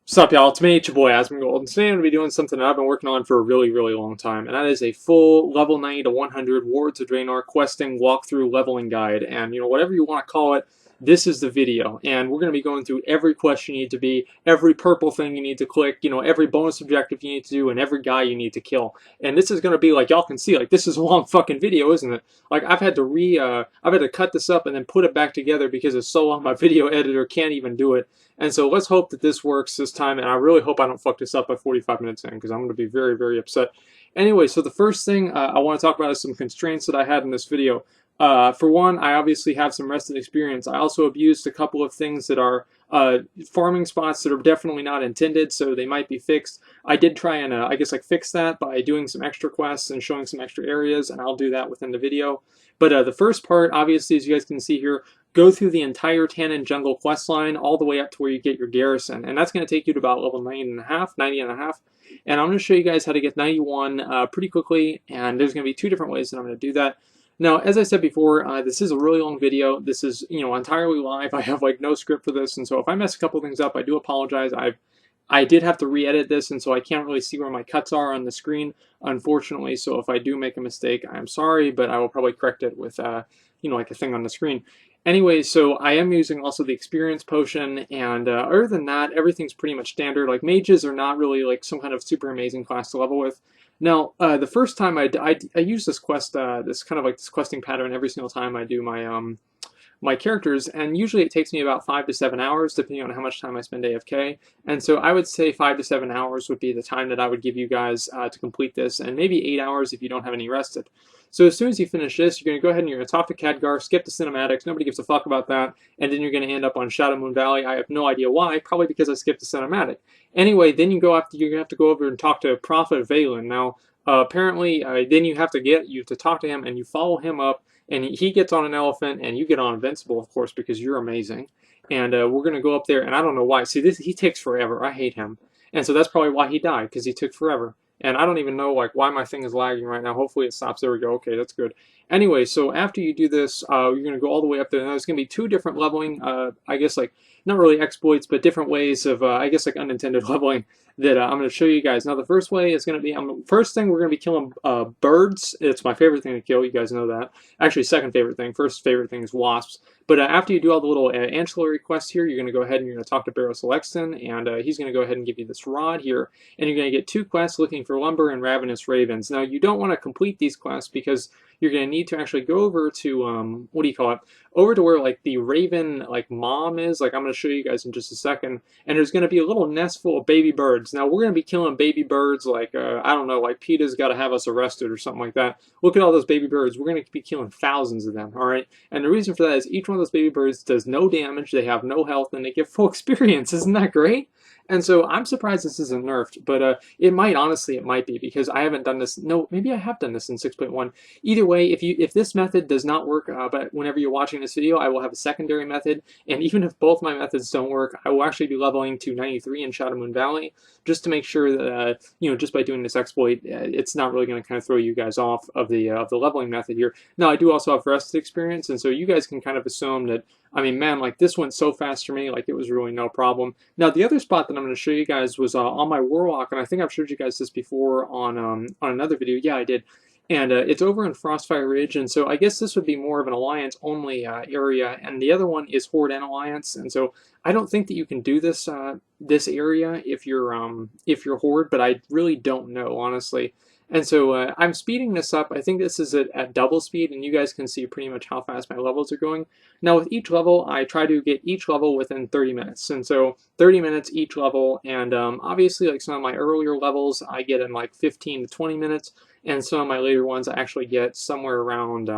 What's up, y'all? It's me, it's your boy Asmongold, and today I'm going to be doing something that I've been working on for a really, really long time, and that is a full level 90 to 100 Warlords of Draenor questing walkthrough leveling guide. And, whatever you want to call it, this is the video. And we're going to be going through every quest you need to be, every purple thing you need to click, every bonus objective you need to do, and every guy you need to kill. And this is going to be, like, y'all can see, like, this is a long fucking video, isn't it? Like, I've had to cut this up and then put it back together because it's so long my video editor can't even do it. And so let's hope that this works this time, and I really hope I don't fuck this up by 45 minutes in, because I'm going to be very, very upset. Anyway, so the first thing I want to talk about is some constraints that I had in this video. For one, I obviously have some rested experience. I also abused a couple of things that are farming spots that are definitely not intended, so they might be fixed. I did try and, fix that by doing some extra quests and showing some extra areas, and I'll do that within the video. But the first part, obviously, as you guys can see here, go through the entire Tannin Jungle quest line all the way up to where you get your garrison, and that's going to take you to about level 90 and a half. And I'm going to show you guys how to get 91 pretty quickly, and there's going to be two different ways that I'm going to do that. Now, as I said before, this is a really long video. This is, entirely live. I have, no script for this, and so if I mess a couple things up, I do apologize. I did have to re-edit this, and so I can't really see where my cuts are on the screen, unfortunately. So if I do make a mistake, I'm sorry, but I will probably correct it with, a thing on the screen. Anyway, so I am using also the experience potion, and other than that, everything's pretty much standard. Like, mages are not really, some kind of super amazing class to level with. Now, the first time I use this quest, this questing pattern every single time I do my characters, and usually it takes me about 5 to 7 hours, depending on how much time I spend AFK. And so I would say 5 to 7 hours would be the time that I would give you guys to complete this, and maybe 8 hours if you don't have any rested. So as soon as you finish this, you're going to go ahead and you're going to talk to Khadgar, skip the cinematics, nobody gives a fuck about that, and then you're going to end up on Shadowmoon Valley. I have no idea why, probably because I skipped the cinematic. Anyway, then you have to go over and talk to Prophet Valen. Now, apparently, then you have to talk to him, and you follow him up, and he gets on an elephant, and you get on Invincible, of course, because you're amazing. And we're going to go up there, and I don't know why. See, he takes forever. I hate him. And so that's probably why he died, because he took forever. And I don't even know why my thing is lagging right now. Hopefully it stops. There we go. Okay, that's good. Anyway, so after you do this, you're going to go all the way up there. And there's going to be two different leveling, not really exploits, but different ways of, unintended leveling that I'm going to show you guys. Now, the first way is going to be, first thing, we're going to be killing birds. It's my favorite thing to kill. You guys know that. Actually, second favorite thing. First favorite thing is wasps. But after you do all the little ancillary quests here, you're going to go ahead and you're going to talk to Barrows Alexton, and he's going to go ahead and give you this rod here. And you're going to get 2 quests looking for lumber and ravenous ravens. Now, you don't want to complete these quests because you're going to need to actually go over to, over to where, the raven, mom is. I'm going to show you guys in just a second. And there's going to be a little nest full of baby birds. Now, we're going to be killing baby birds I don't know, PETA's got to have us arrested or something like that. Look at all those baby birds. We're going to be killing thousands of them, all right? And the reason for that is each one of those baby birds does no damage, they have no health, and they get full experience. Isn't that great? And so I'm surprised this isn't nerfed, but it might, honestly, it might be, because I haven't done this. No, maybe I have done this in 6.1. Either way, if this method does not work, but whenever you're watching this video, I will have a secondary method, and even if both my methods don't work, I will actually be leveling to 93 in Shadowmoon Valley, just to make sure that, just by doing this exploit, it's not really going to kind of throw you guys off of the leveling method here. Now, I do also have rested experience, and so you guys can kind of assume that, I mean, man, this went so fast for me, it was really no problem. Now, the other spot that I'm going to show you guys was on my Warlock, and I think I've showed you guys this before on another video. Yeah, I did. And it's over in Frostfire Ridge, and so I guess this would be more of an Alliance-only area, and the other one is Horde and Alliance, and so I don't think that you can do this this area if you're Horde, but I really don't know, honestly. And so I'm speeding this up. I think this is at double speed, and you guys can see pretty much how fast my levels are going. Now, with each level, I try to get each level within 30 minutes. And so 30 minutes each level, and obviously, some of my earlier levels, I get in 15 to 20 minutes, and some of my later ones, I actually get somewhere around,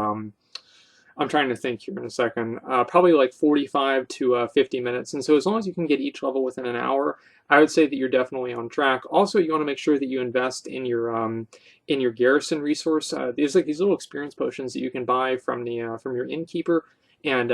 I'm trying to think here in a second, probably 45 to 50 minutes. And so as long as you can get each level within an hour, I would say that you're definitely on track. Also, you want to make sure that you invest in your garrison resource. There's these little experience potions that you can buy from your innkeeper, and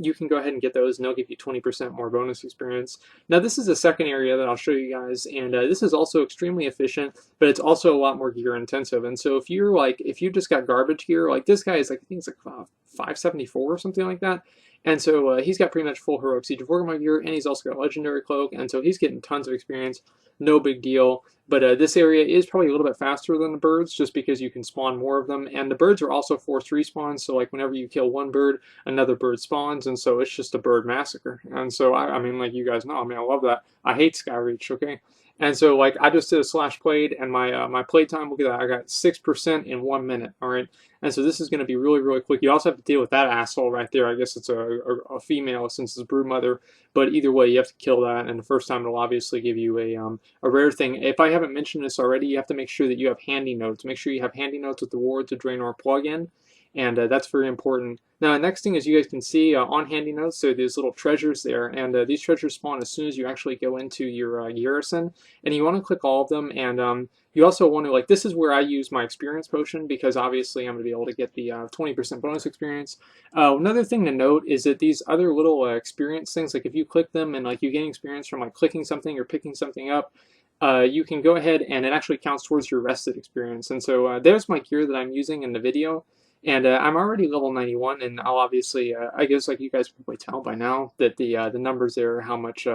you can go ahead and get those, and they'll give you 20% more bonus experience. Now, this is the second area that I'll show you guys, and this is also extremely efficient, but it's also a lot more gear intensive. And so if you're if you just got garbage gear, this guy is I think it's 574 or something like that. And so he's got pretty much full heroic Siege of Orgrimmar gear, and he's also got a legendary cloak, and so he's getting tons of experience. No big deal. But this area is probably a little bit faster than the birds, just because you can spawn more of them. And the birds are also forced respawns, so like whenever you kill one bird, another bird spawns, and so it's just a bird massacre. And so I mean, like you guys know, I mean, I love that. I hate Skyreach, okay? And so like I just did a slash played, and my play time, look at that, I got 6% in 1 minute. All right. And so this is going to be really, really quick. You also have to deal with that asshole right there. I guess it's a female since it's broodmother. But either way, you have to kill that. And the first time it'll obviously give you a rare thing. If I haven't mentioned this already, you have to make sure that you have Handynotes. Make sure you have Handynotes with the Warlords of Draenor plugin. And that's very important. Now, the next thing is you guys can see on Handynotes, there are these little treasures there. And these treasures spawn as soon as you actually go into your garrison. And you want to click all of them. And you also want to, like, this is where I use my experience potion, because obviously I'm going to be able to get the 20% bonus experience. Another thing to note is that these other little experience things, like if you click them and like you gain experience from like clicking something or picking something up, you can go ahead and it actually counts towards your rested experience. And so there's my gear that I'm using in the video. And I'm already level 91, and I'll obviously, I guess like you guys can probably tell by now that the numbers there are how much,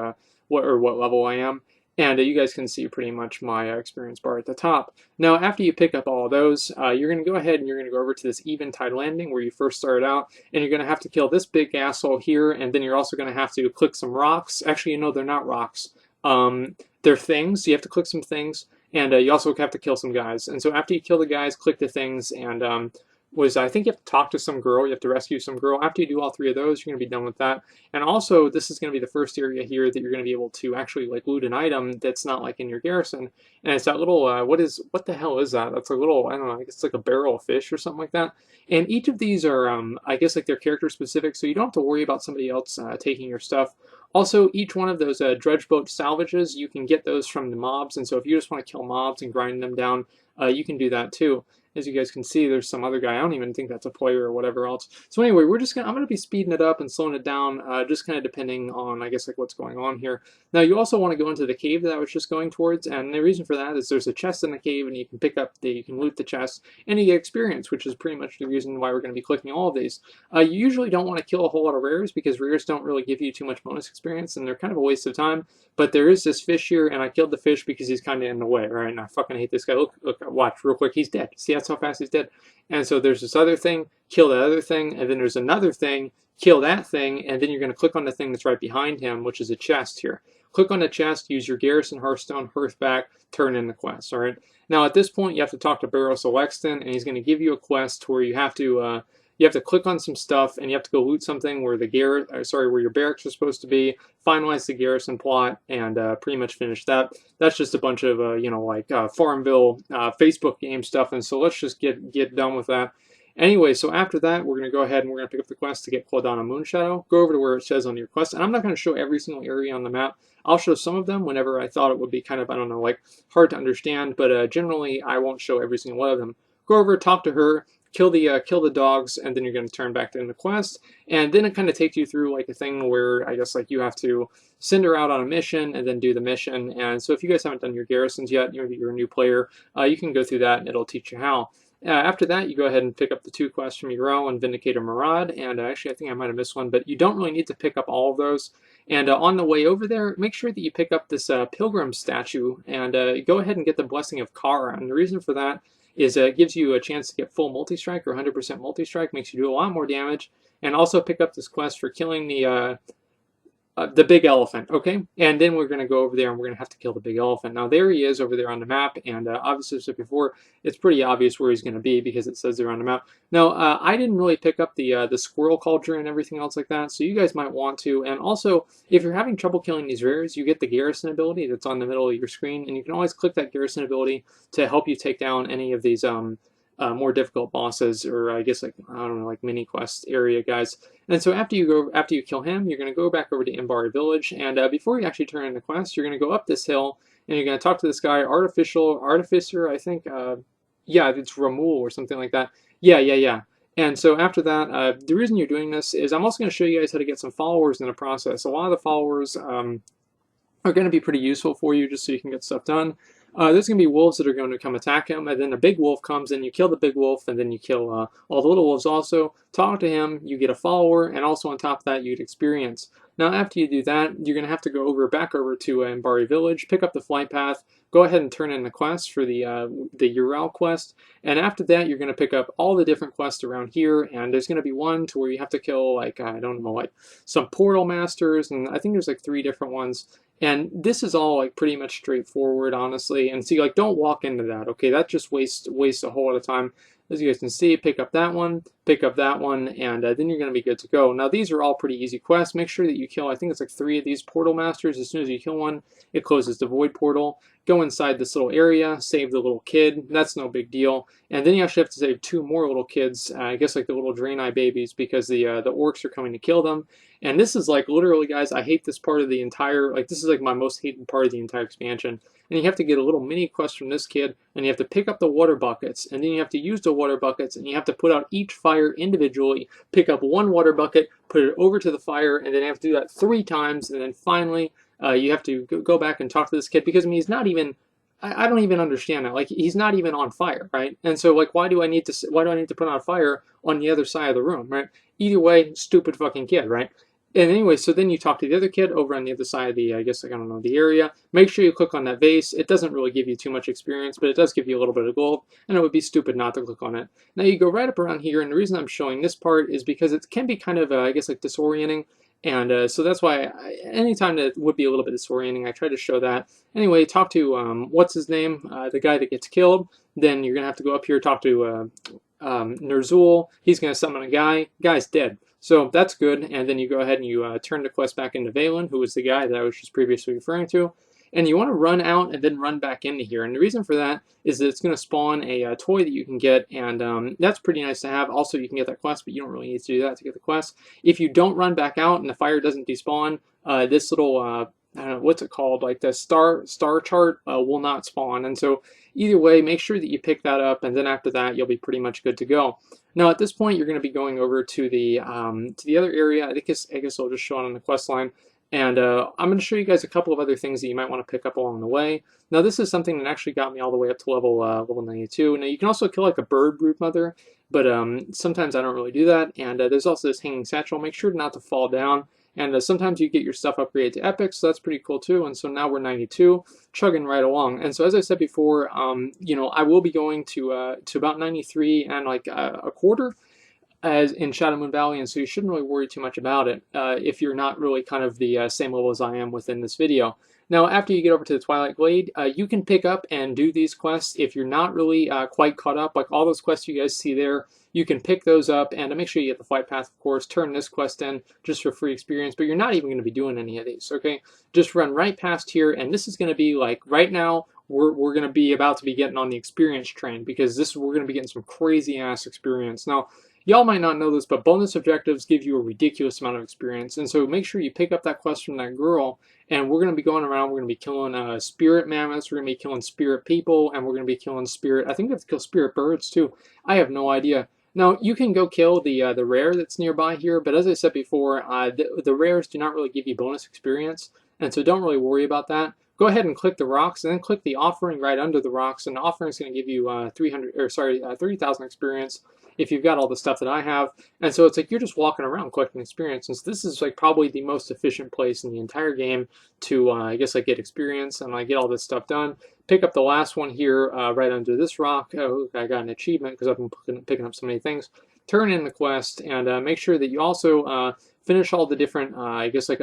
what level I am. And you guys can see pretty much my experience bar at the top. Now, after you pick up all those, you're going to go ahead and you're going to go over to this Eventide Landing where you first started out, and you're going to have to kill this big asshole here, and then you're also going to have to click some rocks. Actually, you know, they're not rocks. They're things. You have to click some things, and you also have to kill some guys. And so after you kill the guys, click the things, and I think you have to talk to some girl, you have to rescue some girl. After you do all three of those, you're going to be done with that. And also, this is going to be the first area here that you're going to be able to actually like loot an item that's not like in your garrison. And it's that little, what the hell is that? That's a little, I don't know, I guess it's like a barrel of fish or something like that. And each of these are, I guess like they're character specific, so you don't have to worry about somebody else taking your stuff. Also, each one of those dredge boat salvages, you can get those from the mobs. And so if you just want to kill mobs and grind them down, you can do that too. As you guys can see, there's some other guy. I don't even think that's a player or whatever else. So anyway, I'm gonna be speeding it up and slowing it down, just kind of depending on, I guess, like what's going on here. Now, you also want to go into the cave that I was just going towards, and the reason for that is there's a chest in the cave, and you can loot the chest, and you get experience, which is pretty much the reason why we're going to be clicking all of these. You usually don't want to kill a whole lot of rares, because rares don't really give you too much bonus experience, and they're kind of a waste of time. But there is this fish here, and I killed the fish because he's kind of in the way, right? And I fucking hate this guy. Look, watch real quick. He's dead. See that's how fast he's dead. And so there's this other thing, kill that other thing, and then there's another thing, kill that thing, and then you're going to click on the thing that's right behind him, which is a chest here. Click on the chest, use your Garrison Hearthstone, Hearthback, turn in the quest, all right? Now, at this point, you have to talk to Barrows Alexton, and he's going to give you a quest where you have to click on some stuff, and you have to go loot something where where your barracks are supposed to be, finalize the garrison plot, and pretty much finish that. That's just a bunch of Farmville Facebook game stuff, and so let's just get done with that. Anyway, so after that, we're going to go ahead and we're going to pick up the quest to get Claudana Moonshadow. Go over to where it says on your quest, and I'm not going to show every single area on the map. I'll show some of them whenever I thought it would be kind of, I don't know, like hard to understand, but generally I won't show every single one of them. Go over, talk to her, kill the dogs, and then you're going to turn back in the quest. And then it kind of takes you through like a thing where I guess like you have to send her out on a mission and then do the mission. And so if you guys haven't done your garrisons yet, maybe you're a new player, you can go through that and it'll teach you how. After that, you go ahead and pick up the 2 quests from Uro and Vindicator Marad, and actually I think I might have missed one, but you don't really need to pick up all of those. And on the way over there, make sure that you pick up this pilgrim statue, and go ahead and get the Blessing of Kara. And the reason for that is it gives you a chance to get full multi-strike or 100% multi-strike, makes you do a lot more damage, and also pick up this quest for killing the big elephant, okay? And then we're going to go over there and we're going to have to kill the big elephant. Now, there he is over there on the map, and obviously, as I said before, it's pretty obvious where he's going to be because it says there on the map. Now, I didn't really pick up the squirrel culture and everything else like that, so you guys might want to. And also, if you're having trouble killing these rares, you get the garrison ability that's on the middle of your screen, and you can always click that garrison ability to help you take down any of these more difficult bosses, or I guess like, I don't know, like mini quest area guys. And so after you kill him, you're going to go back over to Imbari Village, and before you actually turn in the quest, you're going to go up this hill, and you're going to talk to this guy, Artificer, I think, yeah, it's Ramul or something like that. Yeah. And so after that, the reason you're doing this is I'm also going to show you guys how to get some followers in the process. A lot of the followers are going to be pretty useful for you just so you can get stuff done. there's going to be wolves that are going to come attack him, and then a big wolf comes and you kill the big wolf, and then you kill all the little wolves also. Talk to him, you get a follower, and also on top of that, you get experience. Now, after you do that, you're going to have to go back over to Mbari Village, pick up the flight path, go ahead and turn in the quest for the Ural quest, and after that, you're going to pick up all the different quests around here, and there's going to be one to where you have to kill, like, I don't know, like, some portal masters, and I think there's, like, 3 different ones. And this is all like pretty much straightforward, honestly. And see, like, don't walk into that, okay? That just wastes a whole lot of time. As you guys can see, pick up that one, and then you're going to be good to go. Now, these are all pretty easy quests. Make sure that you kill, I think it's like 3 of these portal masters. As soon as you kill one, it closes the void portal. Go inside this little area, save the little kid. That's no big deal. And then you actually have to save 2 more little kids, I guess like the little Draenei babies, because the orcs are coming to kill them. And this is like, literally, guys, I hate this part of the entire, like, this is like my most hated part of the entire expansion. And you have to get a little mini quest from this kid, and you have to pick up the water buckets, and then you have to use the water buckets, and you have to put out each fire individually, pick up 1 water bucket, put it over to the fire, and then you have to do that 3 times, and then finally you have to go back and talk to this kid, because I mean, he's not even, I don't even understand that. Like, he's not even on fire, right? And so, like, why do I need to put out fire on the other side of the room, right? Either way, stupid fucking kid, right? And anyway, so then you talk to the other kid over on the other side of the, I guess, like, I don't know, the area. Make sure you click on that vase. It doesn't really give you too much experience, but it does give you a little bit of gold, and it would be stupid not to click on it. Now, you go right up around here, and the reason I'm showing this part is because it can be kind of, I guess, like, disorienting. And so that's why anytime that would be a little bit disorienting, I try to show that. Anyway, talk to, what's his name? The guy that gets killed. Then you're going to have to go up here, talk to Nerzul. He's going to summon a guy. Guy's dead. So that's good, and then you go ahead and you turn the quest back into Valen, who was the guy that I was just previously referring to. And you want to run out and then run back into here. And the reason for that is that it's going to spawn a toy that you can get, and that's pretty nice to have. Also, you can get that quest, but you don't really need to do that to get the quest. If you don't run back out and the fire doesn't despawn, this little, I don't know, what's it called? Like the star chart will not spawn. And so either way, make sure that you pick that up, and then after that, you'll be pretty much good to go. Now, at this point, you're going to be going over to the other area. I guess I'll just show it on the quest line. And I'm going to show you guys a couple of other things that you might want to pick up along the way. Now, this is something that actually got me all the way up to level 92. Now, you can also kill like a bird brood mother, but sometimes I don't really do that. And there's also this hanging satchel. Make sure not to fall down. And sometimes you get your stuff upgraded to epic, so that's pretty cool too. And so now we're 92, chugging right along. And so as I said before, you know, I will be going to about 93 and like a quarter as in Shadowmoon Valley, and so you shouldn't really worry too much about it if you're not really kind of the same level as I am within this video. Now, after you get over to the Twilight Glade, you can pick up and do these quests if you're not really quite caught up. Like all those quests you guys see there, you can pick those up, and to make sure you get the flight path, of course, turn this quest in just for free experience, but you're not even going to be doing any of these, okay? Just run right past here, and this is going to be like, right now, we're going to be about to be getting on the experience train, because we're going to be getting some crazy-ass experience. Now, y'all might not know this, but bonus objectives give you a ridiculous amount of experience, and so make sure you pick up that quest from that girl, and we're going to be going around, we're going to be killing spirit mammoths, we're going to be killing spirit people, and we're going to be killing spirit, I think we have to kill spirit birds too. I have no idea. Now, you can go kill the rare that's nearby here, but as I said before, the rares do not really give you bonus experience, and so don't really worry about that. Go ahead and click the rocks, and then click the offering right under the rocks, and the offering is going to give you 30,000 experience if you've got all the stuff that I have. And so it's like you're just walking around collecting experience, and so this is like probably the most efficient place in the entire game to, I guess, like get experience and like get all this stuff done. Pick up the last one here right under this rock. Oh, I got an achievement because I've been picking up so many things. Turn in the quest, and make sure that you also finish all the different, I guess, like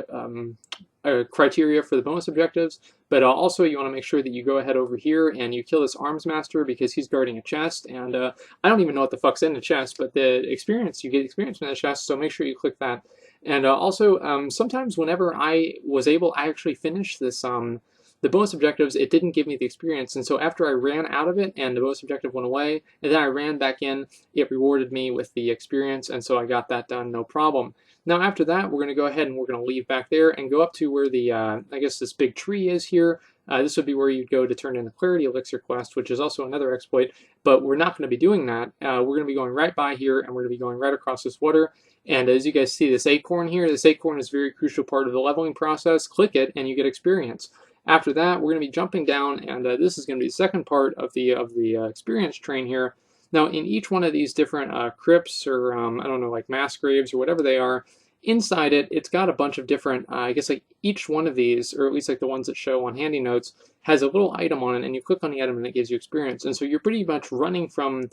criteria for the bonus objectives. But also you want to make sure that you go ahead over here and you kill this arms master because he's guarding a chest. And I don't even know what the fuck's in the chest, but the experience, you get experience from the chest, so make sure you click that. And also, sometimes whenever I was able, I actually finished this, the bonus objectives, it didn't give me the experience, and so after I ran out of it and the bonus objective went away, and then I ran back in, it rewarded me with the experience, and so I got that done, no problem. Now after that, we're going to go ahead and we're going to leave back there and go up to where the, I guess this big tree is here. This would be where you'd go to turn in the Clarity Elixir quest, which is also another exploit, but we're not going to be doing that. We're going to be going right by here, and we're going to be going right across this water. And as you guys see, this acorn here, this acorn is a very crucial part of the leveling process. Click it, and you get experience. After that, we're going to be jumping down, and this is going to be the second part of the experience train here. Now, in each one of these different crypts, or I don't know, like mass graves or whatever they are, inside it, it's got a bunch of different, I guess like each one of these, or at least like the ones that show on Handynotes, has a little item on it, and you click on the item and it gives you experience. And so you're pretty much running from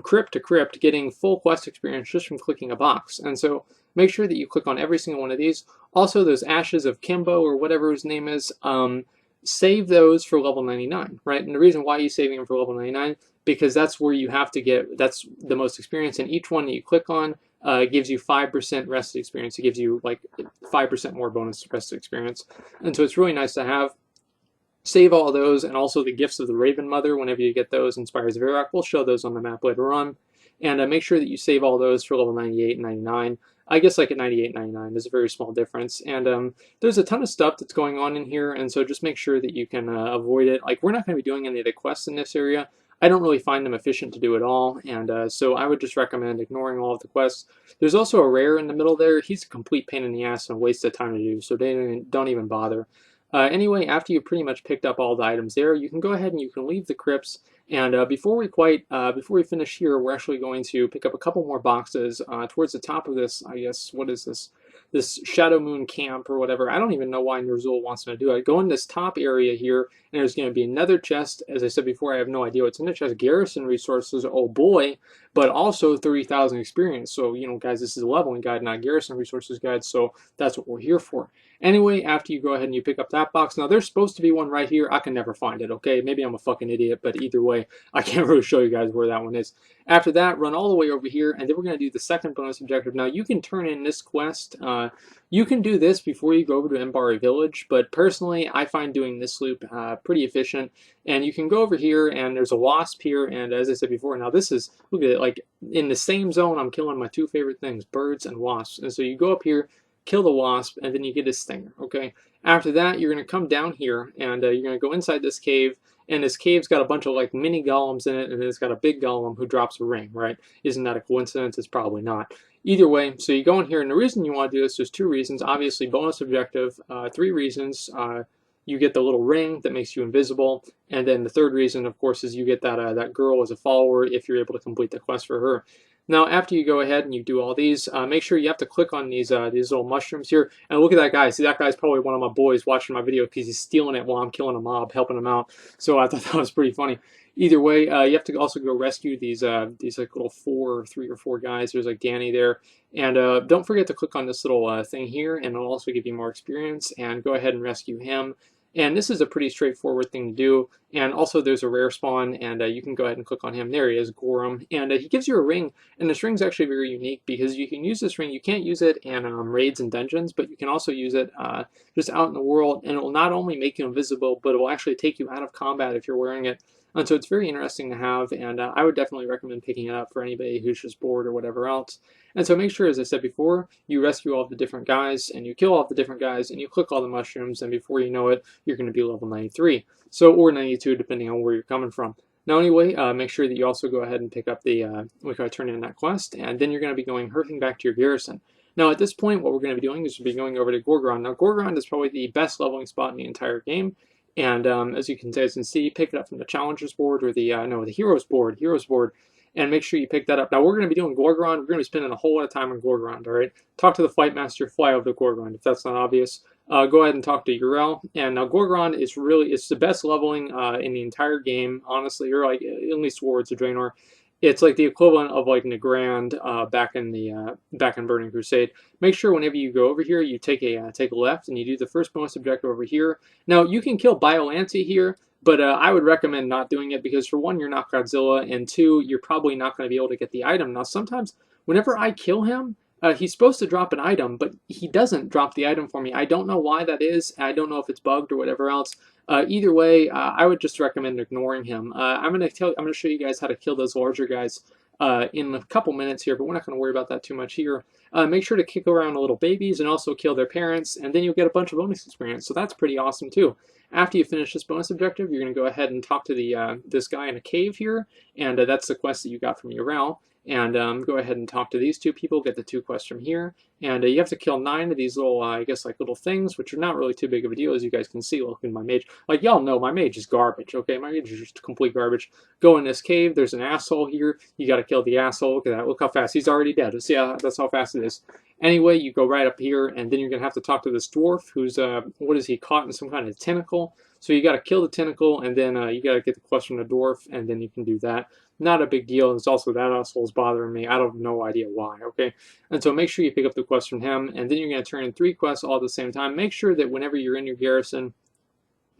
crypt to crypt, getting full quest experience just from clicking a box. And so make sure that you click on every single one of these. Also, those Ashes of Kimbo, or whatever his name is, save those for level 99, right? And the reason why you're saving them for level 99, because that's where you have to get, that's the most experience, and each one that you click on gives you 5% rest experience. It gives you like 5% more bonus rest experience. And so it's really nice to have. Save all those, and also the Gifts of the Raven Mother, whenever you get those, Inspires of Varrock. We'll show those on the map later on. And make sure that you save all those for level 98 and 99. I guess like at 98 and 99, there's a very small difference. And there's a ton of stuff that's going on in here, and so just make sure that you can avoid it. Like, we're not going to be doing any of the quests in this area. I don't really find them efficient to do at all, and so I would just recommend ignoring all of the quests. There's also a rare in the middle there. He's a complete pain in the ass and a waste of time to do, so don't even bother. Anyway, after you've pretty much picked up all the items there, you can go ahead and you can leave the crypts. And before we finish here, we're actually going to pick up a couple more boxes towards the top of this. I guess, what is this? This Shadow Moon camp or whatever. I don't even know why Ner'zhul wants me to do it. Go in this top area here, and there's going to be another chest. As I said before, I have no idea what's in the chest. Garrison resources, oh boy, but also 30,000 experience. So, you know, guys, this is a leveling guide, not a garrison resources guide, so that's what we're here for. Anyway, after you go ahead and you pick up that box, now there's supposed to be one right here. I can never find it, okay? Maybe I'm a fucking idiot, but either way, I can't really show you guys where that one is. After that, run all the way over here, and then we're going to do the second bonus objective. Now, you can turn in this quest. You can do this before you go over to Mbari Village, but personally, I find doing this loop pretty efficient. And you can go over here, and there's a wasp here, and as I said before, now this is, look at it, like in the same zone, I'm killing my two favorite things, birds and wasps. And so you go up here, kill the wasp, and then you get a stinger, okay? After that, you're going to come down here, and you're going to go inside this cave, and this cave's got a bunch of like mini golems in it, and it's got a big golem who drops a ring, right? Isn't that a coincidence? It's probably not. Either way, so you go in here, and the reason you want to do this, there's two reasons. Obviously, bonus objective, 3 reasons. You get the little ring that makes you invisible, and then the third reason, of course, is you get that that girl as a follower if you're able to complete the quest for her. Now, after you go ahead and you do all these, make sure you have to click on these little mushrooms here. And look at that guy. See, that guy's probably one of my boys watching my video because he's stealing it while I'm killing a mob, helping him out. So I thought that was pretty funny. Either way, you have to also go rescue these like little 3 or 4 guys. There's like Danny there. And don't forget to click on this little thing here, and it'll also give you more experience. And go ahead and rescue him. And this is a pretty straightforward thing to do. And also there's a rare spawn, and you can go ahead and click on him. There he is, Gorham. And he gives you a ring, and this ring's actually very unique because you can use this ring. You can't use it in raids and dungeons, but you can also use it just out in the world, and it will not only make you invisible, but it will actually take you out of combat if you're wearing it. And so it's very interesting to have, and I would definitely recommend picking it up for anybody who's just bored or whatever else. And so make sure, as I said before, you rescue all the different guys, and you kill all the different guys, and you click all the mushrooms, and before you know it, you're going to be level 93. So, or 92, depending on where you're coming from. Now, anyway, make sure that you also go ahead and pick up the, turn in that quest, and then you're going to be going hurting back to your garrison. Now, at this point, what we're going to be doing is we'll be going over to Gorgrond. Now, Gorgrond is probably the best leveling spot in the entire game. And as you can see, pick it up from the Challengers board, or the Heroes board, and make sure you pick that up. Now, we're going to be doing Gorgrond. We're going to be spending a whole lot of time on Gorgrond, all right? Talk to the Flight Master, fly over to Gorgrond, if that's not obvious. Go ahead and talk to Yrel. And now, Gorgrond is really, it's the best leveling in the entire game, honestly, or like, at least Warlords of Draenor. It's like the equivalent of like Nagrand back in Burning Crusade. Make sure whenever you go over here, you take a left and you do the first bonus objective over here. Now you can kill Biollante here, but I would recommend not doing it because for one, you're not Godzilla, and two, you're probably not going to be able to get the item. Now sometimes, whenever I kill him, he's supposed to drop an item, but he doesn't drop the item for me. I don't know why that is. I don't know if it's bugged or whatever else. Either way, I would just recommend ignoring him. I'm going to show you guys how to kill those larger guys in a couple minutes here, but we're not going to worry about that too much here. Make sure to kick around the little babies and also kill their parents, and then you'll get a bunch of bonus experience. So that's pretty awesome too. After you finish this bonus objective, you're going to go ahead and talk to the this guy in a cave here, and that's the quest that you got from Yrel. and go ahead and talk to these two people, get the 2 quests from here, and you have to kill 9 of these little, I guess, like little things, which are not really too big of a deal, as you guys can see. Look at my mage. Like, y'all know, my mage is garbage, okay? My mage is just complete garbage. Go in this cave, there's an asshole here, you gotta kill the asshole. Look at that, look how fast, he's already dead. See how, that's how fast it is. Anyway, you go right up here, and then you're gonna have to talk to this dwarf, who's, what is he, caught in some kind of tentacle? So you gotta kill the tentacle, and then you gotta get the quest from the dwarf, and then you can do that. Not a big deal. It's also that asshole's bothering me. I don't have no idea why, okay? And so make sure you pick up the quest from him, and then you're going to turn in 3 quests all at the same time. Make sure that whenever you're in your garrison,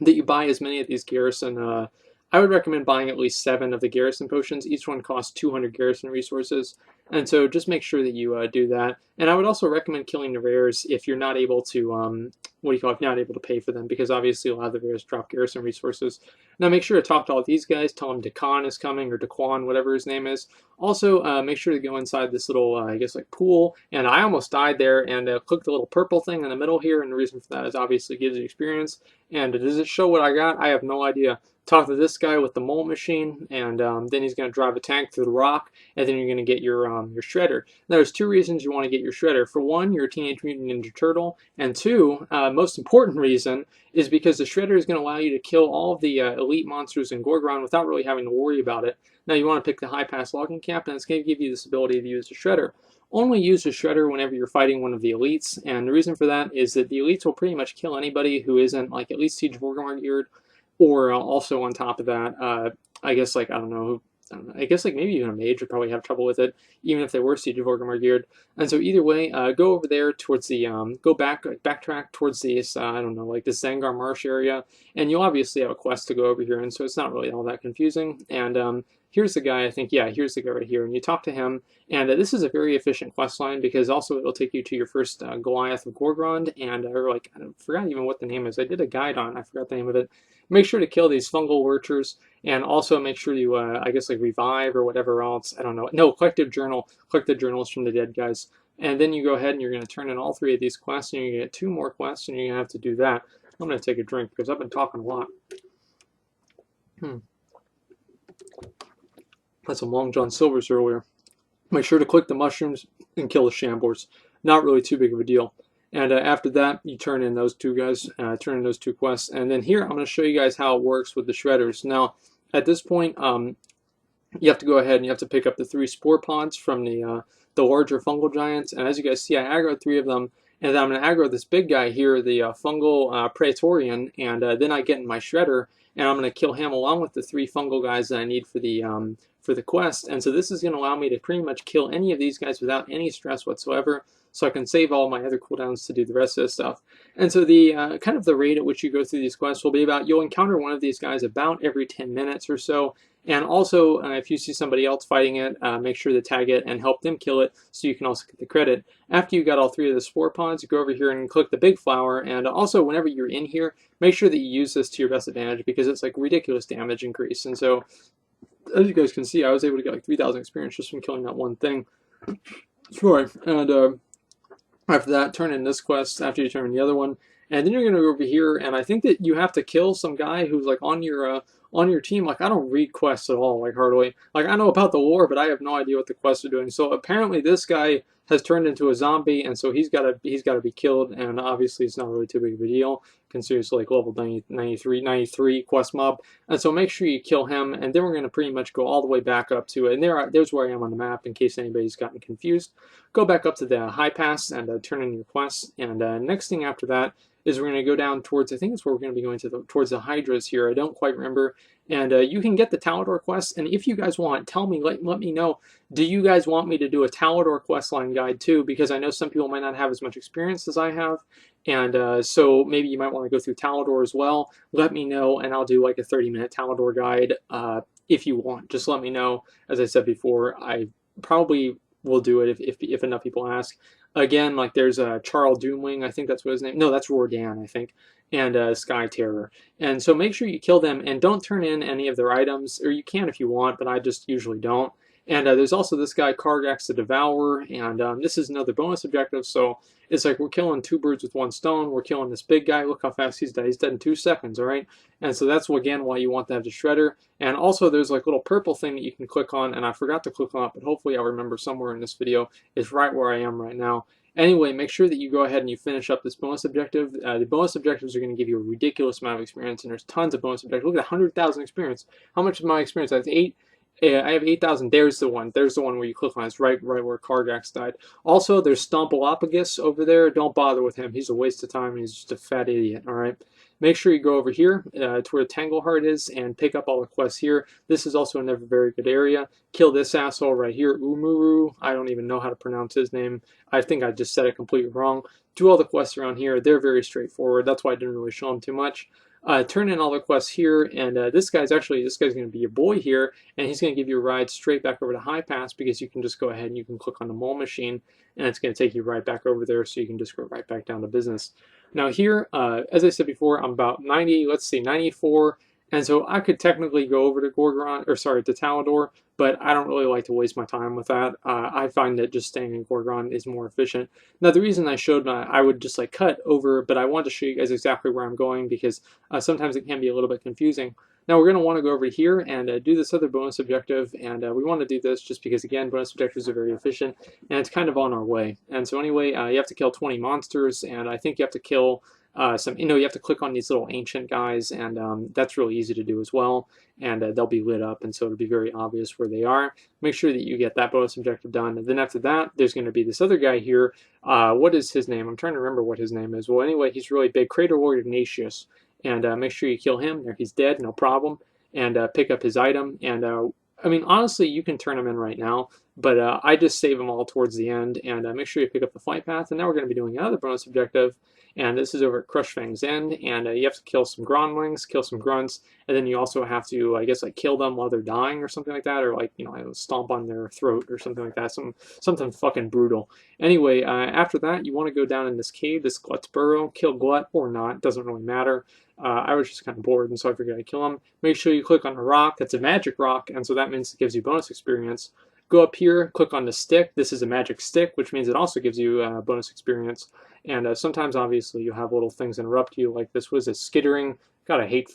that you buy as many of these garrison, I would recommend buying at least 7 of the garrison potions. Each one costs 200 garrison resources. And so just make sure that you do that. And I would also recommend killing the rares if you're not able to, if you're not able to pay for them, because obviously a lot of the rares drop garrison resources. Now make sure to talk to all these guys, tell them Daquan is coming, or Daquan, whatever his name is. Also, make sure to go inside this little, I guess, like pool, and I almost died there, and click the little purple thing in the middle here, and the reason for that is obviously it gives you experience. And does it show what I got? I have no idea. Talk to this guy with the mole machine, and then he's going to drive a tank through the rock, and then you're going to get your shredder. Now, there's 2 reasons you want to get your shredder. For one, you're a Teenage Mutant Ninja Turtle, and 2, most important reason, is because the shredder is going to allow you to kill all of the elite monsters in Gorgon without really having to worry about it. Now, you want to pick the high pass logging cap, and it's going to give you this ability to use the shredder. Only use the shredder whenever you're fighting one of the elites, and the reason for that is that the elites will pretty much kill anybody who isn't, like, at least Siege of Orgrimmar geared, or also on top of that, I guess, like, I don't know, I guess, like, maybe even a mage would probably have trouble with it, even if they were Siege of Orgrimmar geared. And so either way, go over there towards the, backtrack towards this, I don't know, like this Zangar Marsh area, and you'll obviously have a quest to go over here, and so it's not really all that confusing. And here's the guy, I think, yeah, here's the guy right here, and you talk to him, and this is a very efficient quest line, because also it'll take you to your first Goliath of Gorgrond, and, or like, I forgot even what the name is. I did a guide on it, I forgot the name of it. Make sure to kill these fungal lurchers, and also make sure you, I guess, like, revive or whatever else. I don't know. No, collective journal. Collect the journals from the dead guys. And then you go ahead and you're going to turn in all 3 of these quests, and you're going to get 2 more quests, and you're going to have to do that. I'm going to take a drink, because I've been talking a lot. Had some Long John Silvers earlier. Make sure to click the mushrooms and kill the Shambors. Not really too big of a deal. And after that, you turn in those 2 guys, turn in those 2 quests. And then here, I'm going to show you guys how it works with the shredders. Now, at this point, you have to go ahead and you have to pick up the 3 spore pods from the larger fungal giants. And as you guys see, I aggroed 3 of them. And then I'm going to aggro this big guy here, the fungal Praetorian. And then I get in my shredder, and I'm going to kill him along with the 3 fungal guys that I need for the quest. And so this is going to allow me to pretty much kill any of these guys without any stress whatsoever, so I can save all my other cooldowns to do the rest of this stuff. And so the kind of the rate at which you go through these quests will be about, you'll encounter one of these guys about every 10 minutes or so. And also, if you see somebody else fighting it, make sure to tag it and help them kill it, so you can also get the credit. After you got all 3 of the spore pods, you go over here and click the big flower. And also, whenever you're in here, make sure that you use this to your best advantage, because it's like ridiculous damage increase. And so, as you guys can see, I was able to get like 3,000 experience just from killing that one thing. Sure. And after that, turn in this quest after you turn in the other one. And then you're going to go over here, and I think that you have to kill some guy who's like on your team. Like, I don't read quests at all, like, hardly. Like, I know about the lore, but I have no idea what the quests are doing. So apparently this guy has turned into a zombie, and so he's got to be killed, and obviously it's not really too big of a deal, considering it's like level 93 quest mob. And so make sure you kill him, and then we're going to pretty much go all the way back up to it. And there's where I am on the map, in case anybody's gotten confused. Go back up to the high pass and turn in your quests. And next thing after that is we're going to go down towards, I think it's where we're going to be going to towards the Hydras here. I don't quite remember. And you can get the Talador quest. And if you guys want, tell me, let me know. Do you guys want me to do a Talador quest line guide too? Because I know some people might not have as much experience as I have. And so maybe you might want to go through Talador as well. Let me know, and I'll do like a 30-minute Talador guide if you want. Just let me know. As I said before, I probably will do it if enough people ask. Again, like, there's Charles Doomwing, I think that's what his name. No, that's Rordan, I think, and Sky Terror. And so make sure you kill them, and don't turn in any of their items, or you can if you want, but I just usually don't. And there's also this guy, Kargax the Devourer, and this is another bonus objective, so it's like we're killing two birds with one stone. We're killing this big guy. Look how fast he's dead. He's dead in 2 seconds, all right? And so that's, again, why you want to have the Shredder. And also there's like a little purple thing that you can click on, and I forgot to click on it, but hopefully I'll remember somewhere in this video. It's right where I am right now. Anyway, make sure that you go ahead and you finish up this bonus objective. The bonus objectives are going to give you a ridiculous amount of experience, and there's tons of bonus objectives. Look at 100,000 experience. How much is my experience? I have 8. I have 8,000. There's the one. There's the one where you click on. It's right where Kargax died. Also, there's Stompalopagus over there. Don't bother with him. He's a waste of time. He's just a fat idiot. All right. Make sure you go over here to where Tangleheart is and pick up all the quests here. This is also another very good area. Kill this asshole right here, Umuru. I don't even know how to pronounce his name. I think I just said it completely wrong. Do all the quests around here. They're very straightforward. That's why I didn't really show them too much. Turn in all the quests here, and this guy's going to be your boy here, and he's going to give you a ride straight back over to High Pass, because you can just go ahead and you can click on the mole machine, and it's going to take you right back over there, so you can just go right back down to business. Now here, as I said before, I'm about 94, and so I could technically go over to to Talador, but I don't really like to waste my time with that. I find that just staying in Gorgon is more efficient. Now the reason I showed I would just like cut over, but I wanted to show you guys exactly where I'm going, because sometimes it can be a little bit confusing. Now we're going to want to go over here and do this other bonus objective, and we want to do this just because, again, bonus objectives are very efficient, and it's kind of on our way. And so anyway, you have to kill 20 monsters, and I think you have to kill you have to click on these little ancient guys, and that's really easy to do as well, and they'll be lit up, and so it'll be very obvious where they are. Make sure that you get that bonus objective done, and then after that, there's going to be this other guy here. What is his name? I'm trying to remember what his name is. Well, anyway, he's really big, Crater Lord Ignatius, and make sure you kill him. There, he's dead, no problem, and pick up his item, and I mean, honestly, you can turn them in right now, but I just save them all towards the end, and make sure you pick up the flight path. And now we're going to be doing another bonus objective, and this is over at Crushfang's End, and you have to kill some Gronlings, kill some Grunts, and then you also have to, I guess, like kill them while they're dying or something like that, or like, stomp on their throat or something like that, something fucking brutal. Anyway, after that, you want to go down in this cave, this Glut's Burrow, kill Glut or not, doesn't really matter. I was just kind of bored, and so I figured I'd kill him. Make sure you click on a rock. That's a magic rock, and so that means it gives you bonus experience. Go up here, click on the stick. This is a magic stick, which means it also gives you bonus experience. And sometimes, obviously, you have little things interrupt you, like this was a skittering. God, I hate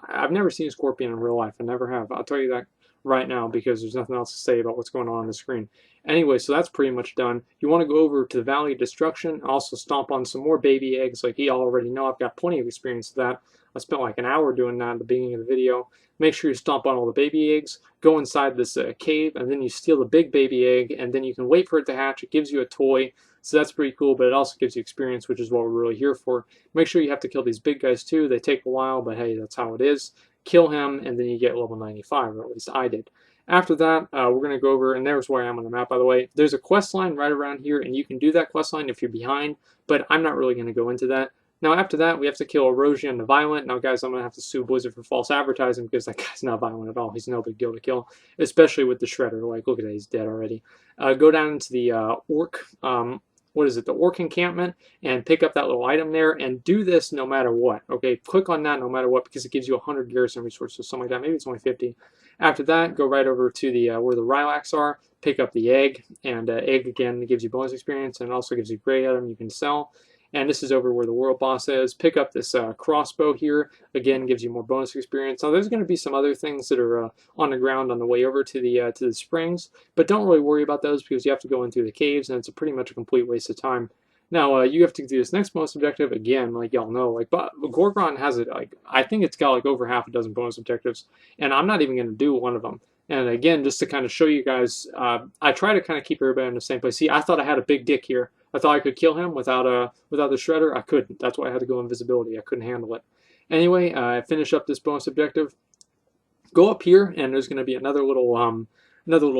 I've never seen a scorpion in real life. I never have. I'll tell you that right now, because there's nothing else to say about what's going on the screen. Anyway, so that's pretty much done. You want to go over to the Valley of Destruction, also stomp on some more baby eggs, like you already know. I've got plenty of experience with that. I spent like an hour doing that at the beginning of the video. Make sure you stomp on all the baby eggs, go inside this cave, and then you steal the big baby egg, and then you can wait for it to hatch. It gives you a toy, so that's pretty cool, but it also gives you experience, which is what we're really here for. Make sure you have to kill these big guys too. They take a while, but hey, that's how it is. Kill him, and then you get level 95, or at least I did. After that, we're going to go over, and there's where I am on the map, by the way. There's a quest line right around here, and you can do that quest line if you're behind, but I'm not really going to go into that. Now, after that, we have to kill Erosion the Violent. Now, guys, I'm going to have to sue Blizzard for false advertising, because that guy's not violent at all. He's no big deal to kill, especially with the Shredder. Like, look at that, he's dead already. Go down into the Orc, the Orc encampment, and pick up that little item there, and do this no matter what, okay? Click on that no matter what, because it gives you 100 garrison resources, something like that. Maybe it's only 50. After that, go right over to the where the Rylax are, pick up the egg, and egg, again, gives you bonus experience, and it also gives you gray item you can sell. And this is over where the world boss is. Pick up this crossbow here. Again, gives you more bonus experience. Now, there's going to be some other things that are on the ground on the way over to the springs, but don't really worry about those, because you have to go in through the caves, and it's pretty much a complete waste of time. Now, you have to do this next bonus objective again, like y'all know. Like, but Gorgon has it. Like, I think it's got like over half a dozen bonus objectives, and I'm not even going to do one of them. And again, just to kind of show you guys, I try to kind of keep everybody in the same place. See, I thought I had a big dick here. I thought I could kill him without the Shredder. I couldn't. That's why I had to go invisibility. I couldn't handle it. Anyway, finish up this bonus objective. Go up here, and there's going to be another little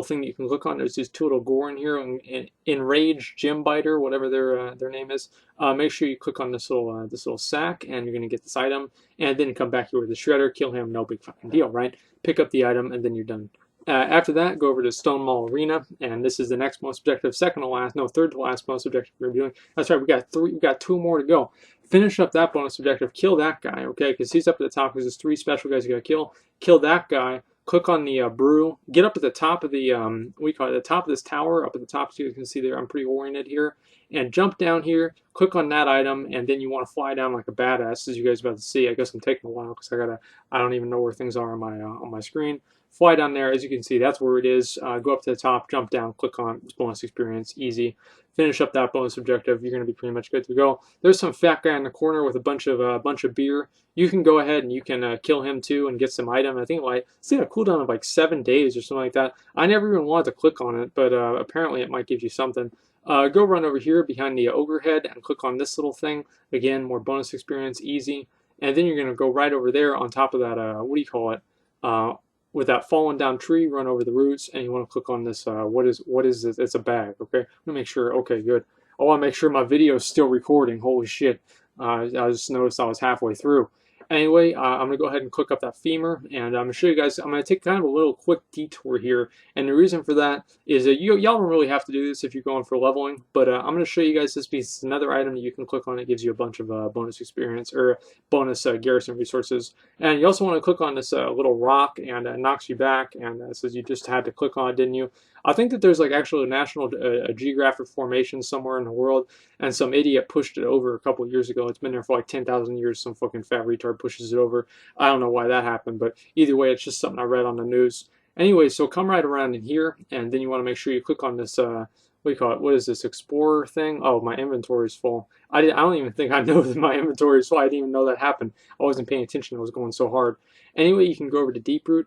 thing that you can click on. There's these two little Goron here, Enrage, Gym Biter, whatever their name is. Make sure you click on this little sack, and you're going to get this item, and then come back here with the Shredder, kill him, no big fucking deal, right? Pick up the item, and then you're done. After that, go over to Stone Mall Arena, and this is the next most objective, third to last most objective we're doing. That's right, we got 2 more to go. Finish up that bonus objective, kill that guy, okay? Because he's up at the top, because there's 3 special guys you gotta kill. Kill that guy, click on the brew, get up at the top of the, we call it the top of this tower, up at the top, so you can see there, I'm pretty oriented here, and jump down here, click on that item, and then you want to fly down like a badass, as you guys are about to see. I guess I'm taking a while because I don't even know where things are on my screen. Fly down there, as you can see, that's where it is. Go up to the top, jump down, click on bonus experience, easy. Finish up that bonus objective. You're going to be pretty much good to go. There's some fat guy in the corner with a bunch of beer. You can go ahead and you can kill him too and get some item. I think it's got a cooldown of like 7 days or something like that. I never even wanted to click on it, but apparently it might give you something. Go run over here behind the ogre head and click on this little thing. Again, more bonus experience, easy. And then you're going to go right over there on top of that, what do you call it? With that fallen down tree, run over the roots, and you want to click on this, what is this? It's a bag, okay? Let me make sure, okay, good. I want to make sure my video is still recording, holy shit. I just noticed I was halfway through. Anyway, I'm going to go ahead and click up that femur, and I'm going to show you guys, I'm going to take kind of a little quick detour here, and the reason for that is that y'all don't really have to do this if you're going for leveling, but I'm going to show you guys this piece. It's another item that you can click on. It gives you a bunch of bonus experience, or bonus garrison resources, and you also want to click on this little rock, and it knocks you back, and it says you just had to click on it, didn't you? I think that there's like actually a national geographic formation somewhere in the world, and some idiot pushed it over a couple years ago. It's been there for like 10,000 years. Some fucking fat retard pushes it over. I don't know why that happened, but either way, it's just something I read on the news. Anyway, so come right around in here, and then you want to make sure you click on this, what do you call it? What is this, Explorer thing? Oh, my inventory is full. I don't even think I know that my inventory is full. I didn't even know that happened. I wasn't paying attention. I was going so hard. Anyway, you can go over to Deeproot,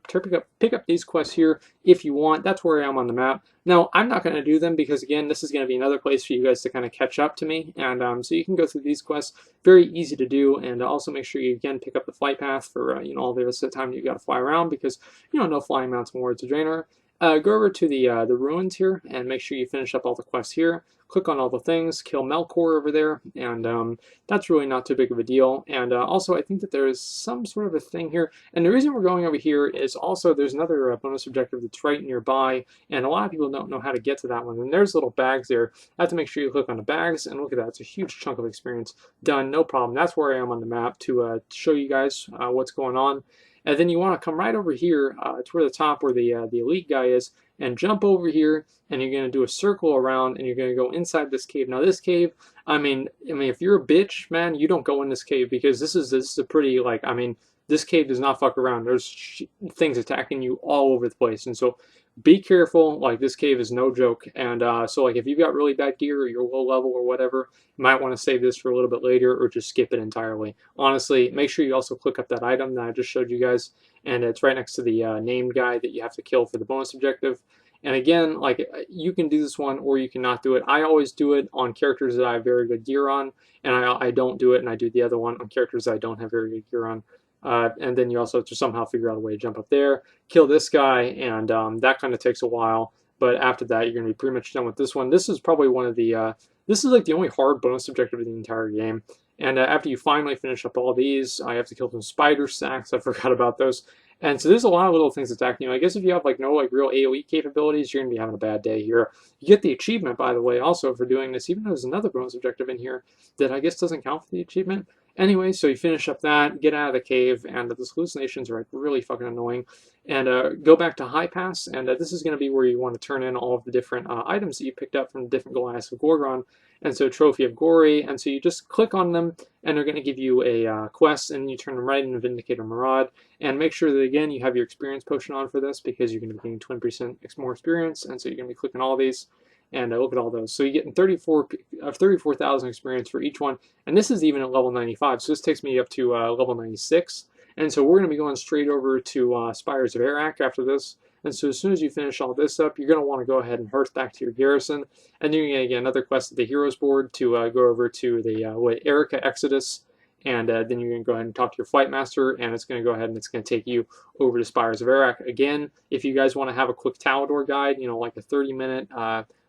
pick up these quests here if you want. That's where I am on the map. Now, I'm not going to do them because, again, this is going to be another place for you guys to kind of catch up to me. And so you can go through these quests. Very easy to do. And also make sure you, again, pick up the flight path for, all the rest of the time you got to fly around because, no flying mounts in Warlords of Draenor. Go over to the ruins here and make sure you finish up all the quests here. Click on all the things, kill Melkor over there, and that's really not too big of a deal. And also, I think that there is some sort of a thing here. And the reason we're going over here is also there's another bonus objective that's right nearby, and a lot of people don't know how to get to that one. And there's little bags there. I have to make sure you click on the bags, and look at that. It's a huge chunk of experience. Done, no problem. That's where I am on the map to show you guys what's going on. And then you want to come right over here to where the top where the elite guy is, and jump over here, and you're going to do a circle around, and you're going to go inside this cave. Now this cave, I mean, if you're a bitch, man, you don't go in this cave because this is a pretty, like, I mean, this cave does not fuck around. There's things attacking you all over the place, and so be careful. Like, this cave is no joke. And so, like, if you've got really bad gear or you're low level or whatever, you might want to save this for a little bit later or just skip it entirely. Honestly, make sure you also click up that item that I just showed you guys, and it's right next to the named guy that you have to kill for the bonus objective. And again, like, you can do this one or you cannot do it. I always do it on characters that I have very good gear on, and I don't do it, and I do the other one on characters that I don't have very good gear on. And then you also have to somehow figure out a way to jump up there, kill this guy, and that kind of takes a while. But after that, you're going to be pretty much done with this one. This is probably one of the, this is like the only hard bonus objective of the entire game. And after you finally finish up all these, I have to kill some spider sacks. I forgot about those. And so there's a lot of little things attacking you. I guess if you have no real AoE capabilities, you're going to be having a bad day here. You get the achievement, by the way, also for doing this, even though there's another bonus objective in here that I guess doesn't count for the achievement. Anyway, so you finish up that, get out of the cave, and those hallucinations are really fucking annoying. And go back to High Pass, and this is going to be where you want to turn in all of the different items that you picked up from the different Goliaths of Gorgon. And so Trophy of Gory, and so you just click on them, and they're going to give you a quest, and you turn them right into Vindicator Marad. And make sure that, again, you have your experience potion on for this, because you're going to be getting 20% more experience, and so you're going to be clicking all these. And look at all those. So you're getting 34,000 experience for each one. And this is even at level 95. So this takes me up to level 96. And so we're going to be going straight over to Spires of Arak after this. And so as soon as you finish all this up, you're going to want to go ahead and hearth back to your garrison. And then you're going to get another quest at the Heroes board to go over to the Erica Exodus. And then you're going to go ahead and talk to your flight master, and it's going to go ahead and it's going to take you over to Spires of Arak. Again, if you guys want to have a quick Talador guide, like a 30-minute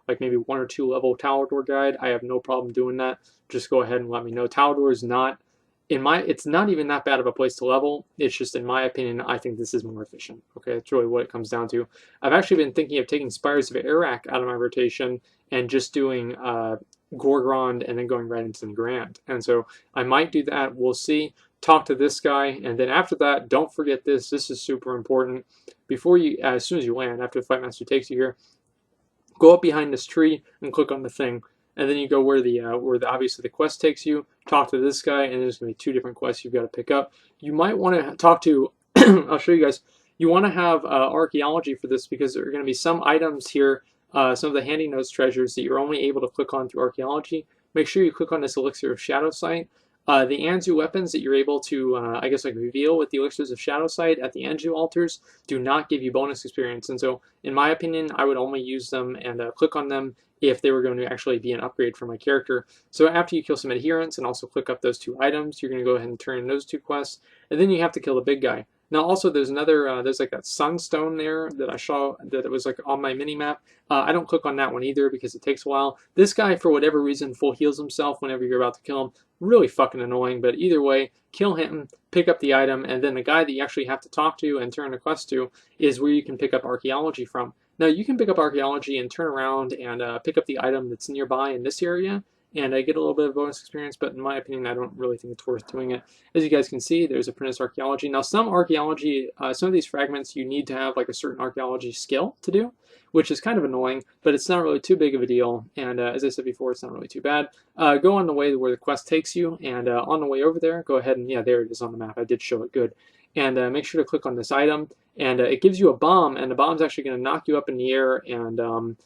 like maybe 1 or 2 level Talador guide, I have no problem doing that. Just go ahead and let me know. Talador is not, it's not even that bad of a place to level. It's just, in my opinion, I think this is more efficient. Okay, that's really what it comes down to. I've actually been thinking of taking Spires of Arak out of my rotation and just doing Gorgrond and then going right into the Grand. And so I might do that. We'll see. Talk to this guy, and then after that, don't forget this. This is super important. Before you, as soon as you land, after the Fight Master takes you here, go up behind this tree and click on the thing, and then you go where the obviously the quest takes you. Talk to this guy, and there's gonna be 2 different quests you've got to pick up. You might want to talk to. I'll show you guys. You want to have archaeology for this because there are going to be some items here, some of the Handynotes treasures that you're only able to click on through archaeology. Make sure you click on this Elixir of Shadow Sight. The Anzu weapons that you're able to, I guess, like reveal with the Elixirs of Shadow Sight at the Anzu altars do not give you bonus experience. And so, in my opinion, I would only use them and click on them if they were going to actually be an upgrade for my character. So after you kill some adherents and also click up those 2 items, you're going to go ahead and turn in those 2 quests. And then you have to kill the big guy. Now also there's another, there's like that sunstone there that I saw that it was like on my mini map. I don't click on that one either because it takes a while. This guy, for whatever reason, full heals himself whenever you're about to kill him. Really fucking annoying, but either way, kill him, pick up the item, and then the guy that you actually have to talk to and turn a quest to is where you can pick up archaeology from. Now you can pick up archaeology and turn around and pick up the item that's nearby in this area, and I get a little bit of bonus experience, but in my opinion, I don't really think it's worth doing it. As you guys can see, there's Apprentice Archaeology. Now, some archaeology, some of these fragments, you need to have like a certain archaeology skill to do, which is kind of annoying, but it's not really too big of a deal, and as I said before, it's not really too bad. Go on the way where the quest takes you, and on the way over there, go ahead and, yeah, there it is on the map. I did show it good. And make sure to click on this item, and it gives you a bomb, and the bomb's actually going to knock you up in the air, and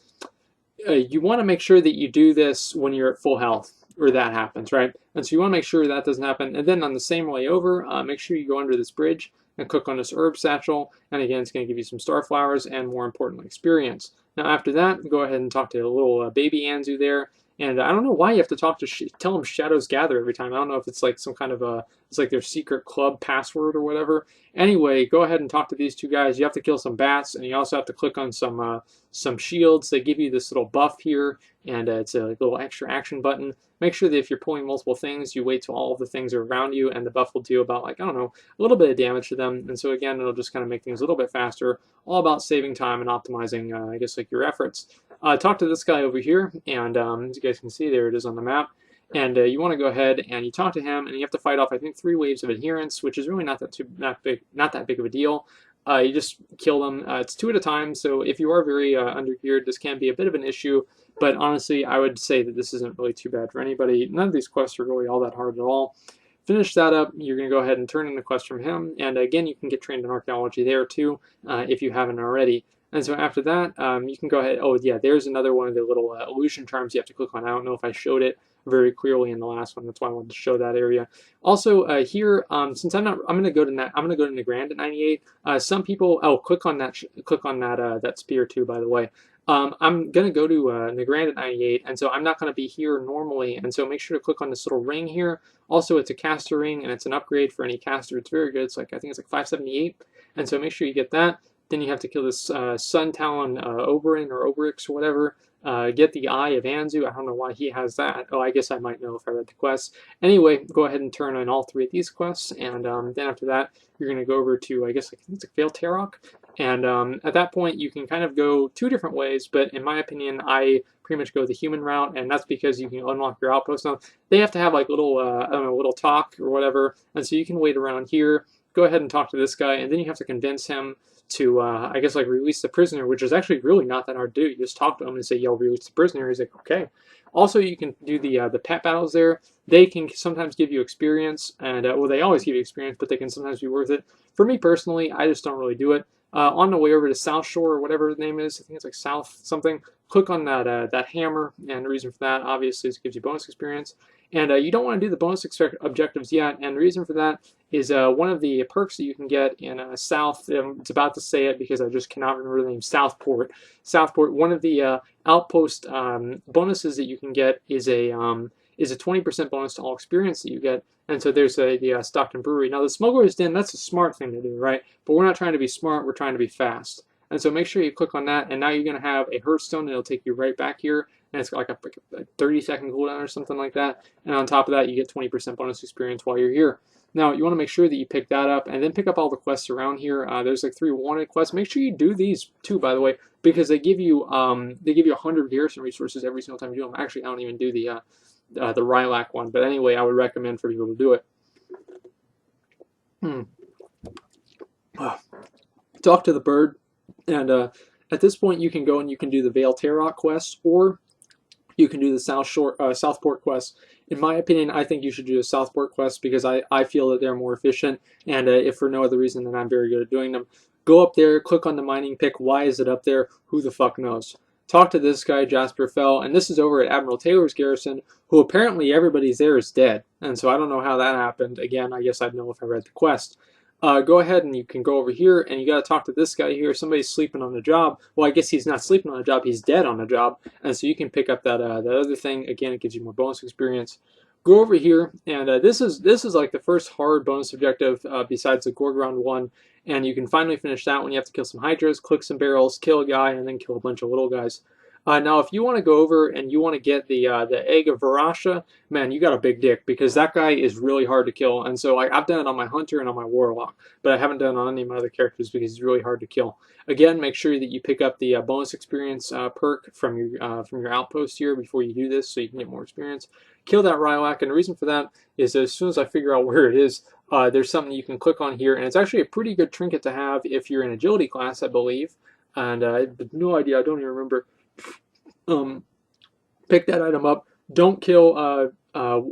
you want to make sure that you do this when you're at full health, or that happens, right? And so you want to make sure that doesn't happen. And then on the same way over, make sure you go under this bridge and click on this herb satchel. And again, it's going to give you some star flowers and, more importantly, experience. Now after that, go ahead and talk to a little baby Anzu there. And I don't know why you have to talk to tell them Shadows Gather every time. I don't know if it's like some kind of it's like their secret club password or whatever. Anyway, go ahead and talk to these 2 guys. You have to kill some bats, and you also have to click on some shields. They give you this little buff here, and it's a little extra action button. Make sure that if you're pulling multiple things, you wait till all of the things are around you, and the buff will do about, like, I don't know, a little bit of damage to them. And so again, it'll just kind of make things a little bit faster. All about saving time and optimizing, I guess, like your efforts. Talk to this guy over here, and as you guys can see, there it is on the map. And you want to go ahead and you talk to him, and you have to fight off, I think, 3 waves of adherents, which is really not that big of a deal. You just kill them. It's 2 at a time, so if you are very undergeared, this can be a bit of an issue. But honestly, I would say that this isn't really too bad for anybody. None of these quests are really all that hard at all. Finish that up. You're going to go ahead and turn in the quest from him, and again, you can get trained in archaeology there too, if you haven't already. And so after that, you can go ahead. Oh yeah, there's another one of the little illusion charms you have to click on. I don't know if I showed it very clearly in the last one. That's why I wanted to show that area. Also here, since I'm going to go to Nagrand at 98. Some people, click on that that spear too. By the way, I'm going to go to Nagrand at 98, and so I'm not going to be here normally. And so make sure to click on this little ring here. Also, it's a caster ring, and it's an upgrade for any caster. It's very good. It's like, I think it's like 578, and so make sure you get that. Then you have to kill this Sun Talon Oberyn or Oberix or whatever. Get the Eye of Anzu. I don't know why he has that. Oh, I guess I might know if I read the quests. Anyway, go ahead and turn on all 3 of these quests, and then after that, you're going to go over to, I guess, I think it's like Vale Tarok. And at that point, you can kind of go 2 different ways, but in my opinion, I pretty much go the human route, and that's because you can unlock your outposts. Now, they have to have like little, I don't know, little talk or whatever, and so you can wait around here, go ahead and talk to this guy, and then you have to convince him to, I guess, like release the prisoner, which is actually really not that hard to do. You just talk to him and say, yo, release the prisoner. He's like, okay. Also, you can do the pet battles there. They can sometimes give you experience, and, well, they always give you experience, but they can sometimes be worth it. For me personally, I just don't really do it. On the way over to South Shore, or whatever the name is, I think it's like South something, click on that hammer, and the reason for that, obviously, is it gives you bonus experience. And you don't want to do the bonus objectives yet, and the reason for that is one of the perks that you can get in South, it's about to say it because I just cannot remember the name, Southport. Southport, one of the outpost bonuses that you can get is a 20% bonus to all experience that you get. And so there's the Stockton Brewery. Now the Smuggler's Den, that's a smart thing to do, right? But we're not trying to be smart, we're trying to be fast. And so make sure you click on that, and now you're going to have a Hearthstone, and it'll take you right back here. And it's got like a 30-second cooldown or something like that. And on top of that, you get 20% bonus experience while you're here. Now, you want to make sure that you pick that up and then pick up all the quests around here. There's like 3 wanted quests. Make sure you do these too, by the way, because they give you 100 garrison resources every single time you do them. Actually, I don't even do the Rylac one, but anyway, I would recommend for people to do it. Talk to the bird, and at this point you can go and you can do the Vale Tarot quest, or you can do the Southport quest. In my opinion, I think you should do a Southport quest because I feel that they're more efficient, and if for no other reason than I'm very good at doing them. Go up there, click on the mining pick. Why is it up there? Who the fuck knows? Talk to this guy, Jasper Fell, and this is over at Admiral Taylor's garrison, who apparently everybody's there is dead. And so I don't know how that happened. Again, I guess I'd know if I read the quest. Go ahead and you can go over here and you got to talk to this guy here. Somebody's sleeping on the job. Well, I guess he's not sleeping on the job. He's dead on the job. And so you can pick up that other thing. Again, it gives you more bonus experience. Go over here, and this is like the first hard bonus objective besides the Gorg Round 1. And you can finally finish that one. You have to kill some Hydras, click some barrels, kill a guy, and then kill a bunch of little guys. Now, if you want to go over and you want to get the Egg of Varasha, man, you got a big dick because that guy is really hard to kill. And so I've done it on my Hunter and on my Warlock, but I haven't done it on any of my other characters because he's really hard to kill. Again, make sure that you pick up the bonus experience perk from your outpost here before you do this so you can get more experience. Kill that Rylac, and the reason for that is as soon as I figure out where it is, there's something you can click on here, and it's actually a pretty good trinket to have if you're in Agility class, I believe. And no idea, I don't even remember. Pick that item up. Don't kill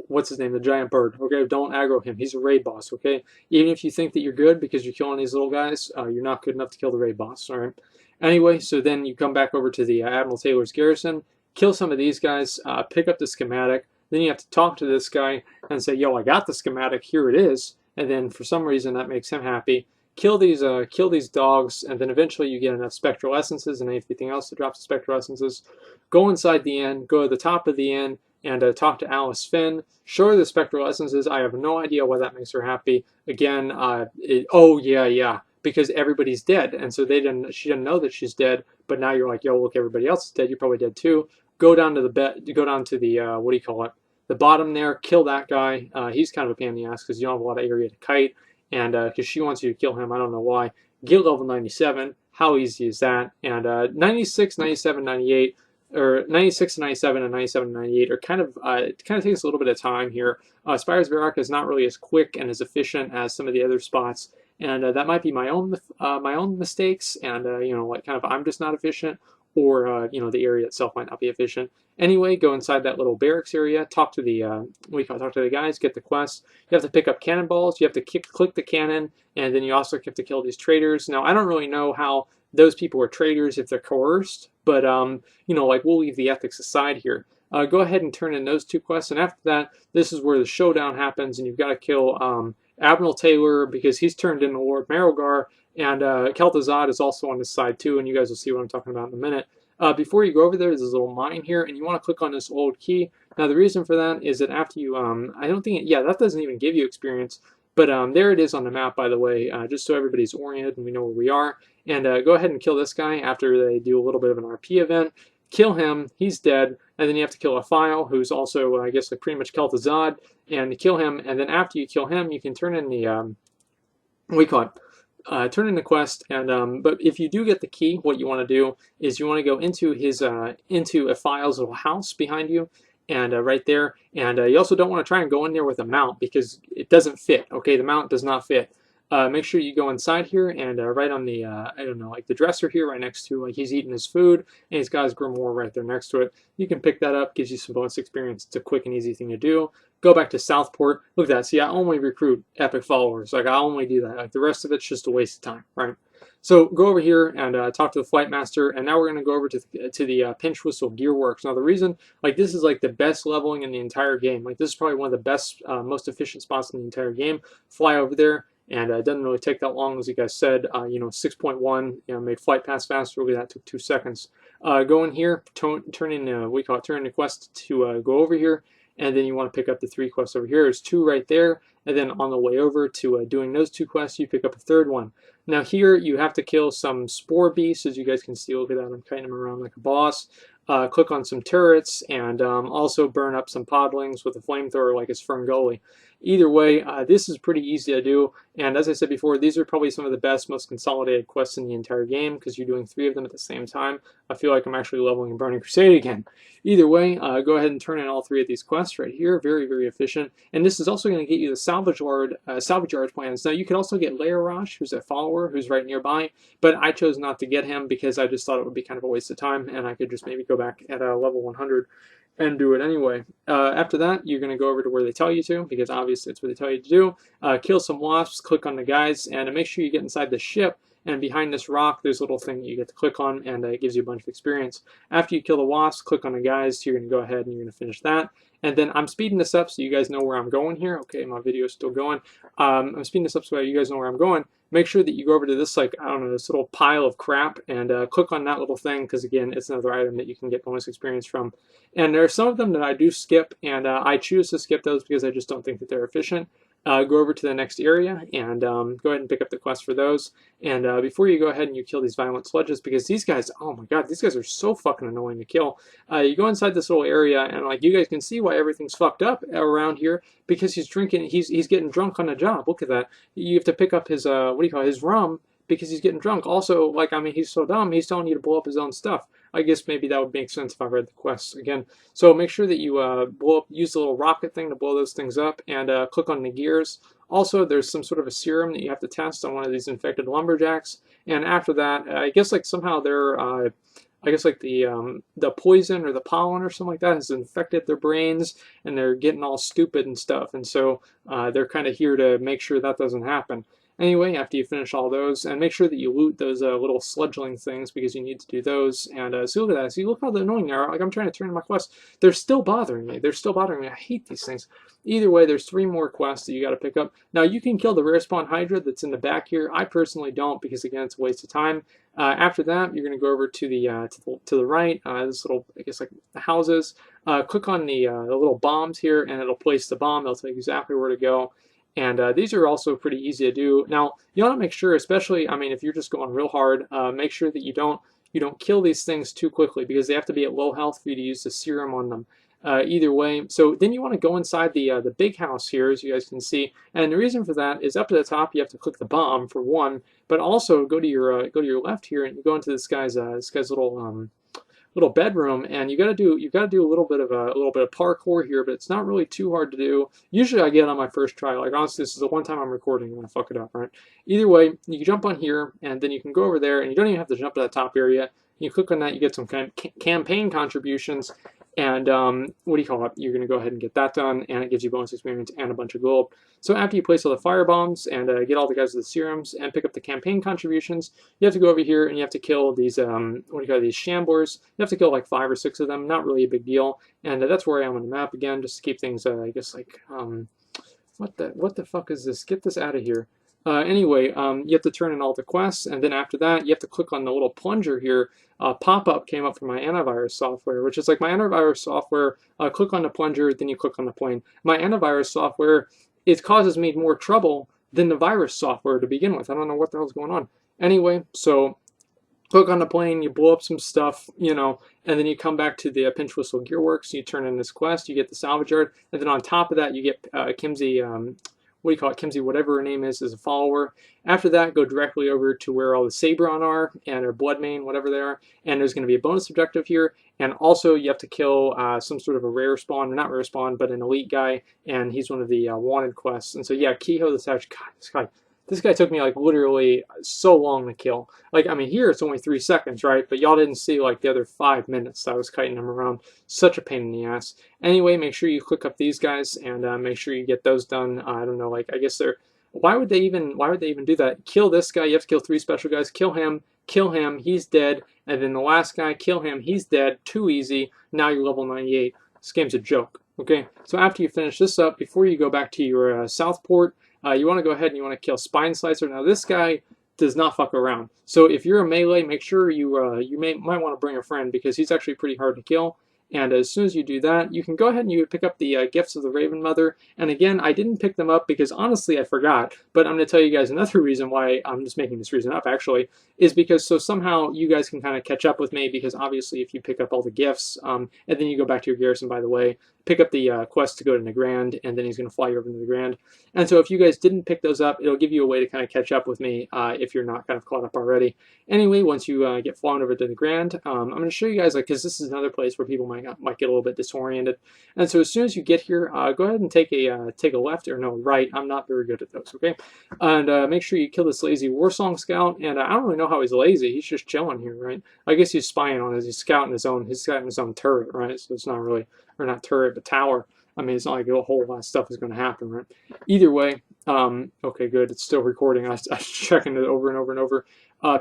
what's his name, the giant bird. Okay, don't aggro him. He's a raid boss. Okay, even if you think that you're good because you're killing these little guys, you're not good enough to kill the raid boss. All right. Anyway, so then you come back over to the Admiral Taylor's garrison, kill some of these guys, pick up the schematic. Then you have to talk to this guy and say, "Yo, I got the schematic. Here it is." And then for some reason that makes him happy. Kill these dogs, and then eventually you get enough spectral essences and anything else that drops the spectral essences. Go inside the inn, go to the top of the inn, and talk to Alice Finn. Show her the spectral essences. I have no idea why that makes her happy. Again, oh yeah, because everybody's dead, and so she didn't know that she's dead. But now you're like, yo, look, everybody else is dead. You're probably dead too. Go down to the what do you call it? The bottom there. Kill that guy. He's kind of a pain in the ass because you don't have a lot of area to kite. And because she wants you to kill him, I don't know why. Guild level 97, how easy is that? And 96, 97, 98, or 96 and 97 and 97 and 98 are kind of, it kind of takes a little bit of time here. Spire's Barrack is not really as quick and as efficient as some of the other spots. And that might be my own mistakes, and you know, like kind of I'm just not efficient, or you know, the area itself might not be efficient. Anyway, go inside that little barracks area, talk to the talk to the guys, get the quest. You have to pick up cannonballs. You have to click the cannon, and then you also have to kill these traitors. Now, I don't really know how those people are traitors if they're coerced, but you know, like we'll leave the ethics aside here. Go ahead and turn in those 2 quests, and after that, this is where the showdown happens, and you've got to kill Admiral Taylor because he's turned into Lord Marrogar, and Kel'Thuzad is also on this side too, and you guys will see what I'm talking about in a minute. Before you go over there, there's this little mine here, and you want to click on this old key. Now, the reason for that is that after you, I don't think, that doesn't even give you experience, but there it is on the map, by the way, just so everybody's oriented and we know where we are. And go ahead and kill this guy after they do a little bit of an RP event. Kill him, he's dead, and then you have to kill a File, who's also, I guess, like pretty much Kel'Thuzad, and kill him, and then after you kill him, you can turn in the, what do you call it? Turn in the quest, and but if you do get the key, what you want to do is you want to go into his into a File's little house behind you, and right there, and you also don't want to try and go in there with a mount because it doesn't fit. Okay, the mount does not fit. Make sure you go inside here and right on the I don't know, like the dresser here, right next to, like, he's eating his food and he's got his grimoire right there next to it. You can pick that up, gives you some bonus experience. It's a quick and easy thing to do. Go back to Southport. Look at that. See, I only recruit epic followers. Like, I only do that. Like, the rest of it's just a waste of time, right? So go over here and talk to the Flight Master, and now we're going to go over to the Pinch Whistle Gear Works. Now, the reason, like, this is like the best leveling in the entire game. Like, this is probably one of the best, most efficient spots in the entire game. Fly over there. And it doesn't really take that long, as you guys said. You know, 6.1, you know, made flight pass faster. Look at that, took 2 seconds. Go in here, turn in the quest to go over here, and then you want to pick up the 3 quests over here. There's 2 right there, and then on the way over to doing those 2 quests, you pick up a 3rd one. Now here, you have to kill some spore beasts, as you guys can see. Look at that, I'm kiting them around like a boss. Click on some turrets, and also burn up some podlings with a flamethrower like it's Ferngully. Either way, this is pretty easy to do, and as I said before, these are probably some of the best, most consolidated quests in the entire game, because you're doing 3 of them at the same time. I feel like I'm actually leveling Burning Crusade again. Either way, go ahead and turn in all 3 of these quests right here. Very, very efficient. And this is also going to get you the salvage yard plans. Now, you can also get Laerosh, who's a follower, who's right nearby, but I chose not to get him because I just thought it would be kind of a waste of time, and I could just maybe go back at level 100 and do it anyway. After that, you're going to go over to where they tell you to, because obviously it's what they tell you to do. Kill some wasps, click on the guys, and make sure you get inside the ship. And behind this rock, there's a little thing that you get to click on, and it gives you a bunch of experience. After you kill the wasps, click on the guys. You're going to go ahead and you're going to finish that. And then I'm speeding this up so you guys know where I'm going here. Okay, my video is still going. I'm speeding this up so you guys know where I'm going. Make sure that you go over to this, like, I don't know, this little pile of crap and click on that little thing, because again, it's another item that you can get bonus experience from. And there are some of them that I do skip, and I choose to skip those because I just don't think that they're efficient. Go over to the next area and go ahead and pick up the quest for those. And before you go ahead and you kill these violent sludges, because these guys, oh my god, these guys are so fucking annoying to kill. You go inside this little area, and like you guys can see why everything's fucked up around here, because he's drinking, he's getting drunk on the job. Look at that. You have to pick up his what do you call it, his rum, because he's getting drunk. Also, like, I mean, he's so dumb, he's telling you to blow up his own stuff. I guess maybe that would make sense if I read the quests again. So make sure that you blow up, use the little rocket thing to blow those things up, and click on the gears. Also, there's some sort of a serum that you have to test on one of these infected lumberjacks. And after that, I guess like somehow they're, I guess like the poison or the pollen or something like that has infected their brains, and they're getting all stupid and stuff. And so they're kind of here to make sure that doesn't happen. Anyway, after you finish all those, and make sure that you loot those little sludgeling things, because you need to do those. And see, look at that. See, look how annoying they are. Like, I'm trying to turn in my quest. They're still bothering me. They're still bothering me. I hate these things. Either way, there's 3 more quests that you got to pick up. Now, you can kill the rare spawn Hydra that's in the back here. I personally don't, because again, it's a waste of time. After that, you're going to go over to the right. This little, I guess, like the houses. Click on the little bombs here, and it'll place the bomb. It'll tell you exactly where to go. And these are also pretty easy to do. Now, you want to make sure, especially, I mean, if you're just going real hard, make sure that you don't kill these things too quickly, because they have to be at low health for you to use the serum on them. Either way, so then you want to go inside the big house here, as you guys can see. And the reason for that is up at the top, you have to click the bomb for one, but also go to your left here, and you go into this guy's little bedroom, and you got to do a little bit of parkour here, but it's not really too hard to do. Usually I get on my first try. Like, honestly, this is the one time I'm recording and I fuck it up, right? Either way, you can jump on here, and then you can go over there, and you don't even have to jump to that top area. You click on that, you get some kind of campaign contributions, and what do you call it? You're going to go ahead and get that done, and it gives you bonus experience and a bunch of gold. So after you place all the fire bombs and get all the guys with the serums and pick up the campaign contributions, you have to go over here and you have to kill these what do you call it, these shamblers. You have to kill like 5 or 6 of them. Not really a big deal. And that's where I am on the map again, just to keep things I guess like what the fuck is this? Get this out of here. Anyway, you have to turn in all the quests, and then after that, you have to click on the little plunger here. Pop-up came up from my antivirus software, which is like my antivirus software. Click on the plunger, then you click on the plane. My antivirus software, it causes me more trouble than the virus software to begin with. I don't know what the hell's going on. Anyway, so click on the plane, you blow up some stuff, you know, and then you come back to the Pinch Whistle Gearworks, you turn in this quest, you get the salvage yard, and then on top of that, you get Kimsey, what do you call it, Kimsey, whatever her name is a follower. After that, go directly over to where all the Sabron are, and her Bloodmane, whatever they are, and there's going to be a bonus objective here, and also you have to kill some sort of a rare spawn, or not rare spawn, but an elite guy, and he's one of the wanted quests. And so yeah, Kehoe the Savage, God, this guy took me like literally so long to kill. Like, I mean, here it's only 3 seconds, right? But y'all didn't see like the other 5 minutes that I was kiting him around. Such a pain in the ass. Anyway, make sure you click up these guys and make sure you get those done. I don't know, like, I guess they're, why would they even do that? Kill this guy, you have to kill 3 special guys. Kill him, he's dead. And then the last guy, kill him, he's dead. Too easy. Now you're level 98. This game's a joke. Okay, so after you finish this up, before you go back to your Southport, you want to go ahead and you want to kill Spine Slicer. Now this guy does not fuck around. So if you're a melee, make sure you might want to bring a friend, because he's actually pretty hard to kill. And as soon as you do that, you can go ahead and you pick up the Gifts of the Raven Mother. And again, I didn't pick them up because honestly I forgot. But I'm going to tell you guys another reason why I'm just making this reason up actually, is because so somehow you guys can kind of catch up with me, because obviously if you pick up all the gifts and then you go back to your garrison, by the way, pick up the quest to go to Nagrand, and then he's going to fly you over to Nagrand. And so if you guys didn't pick those up, it'll give you a way to kind of catch up with me if you're not kind of caught up already. Anyway, once you get flown over to Nagrand, I'm going to show you guys, like, because this is another place where people might get a little bit disoriented. And so as soon as you get here, go ahead and take a left, or no, right. I'm not very good at those, okay? And make sure you kill this lazy Warsong scout. And I don't really know how he's lazy. He's just chilling here, right? I guess he's spying on us. He's scouting his own turret, right? So it's not really, or not turret, but tower. I mean, it's not like a whole lot of stuff is going to happen, right? Either way, okay, good. It's still recording. I was checking it over and over and over.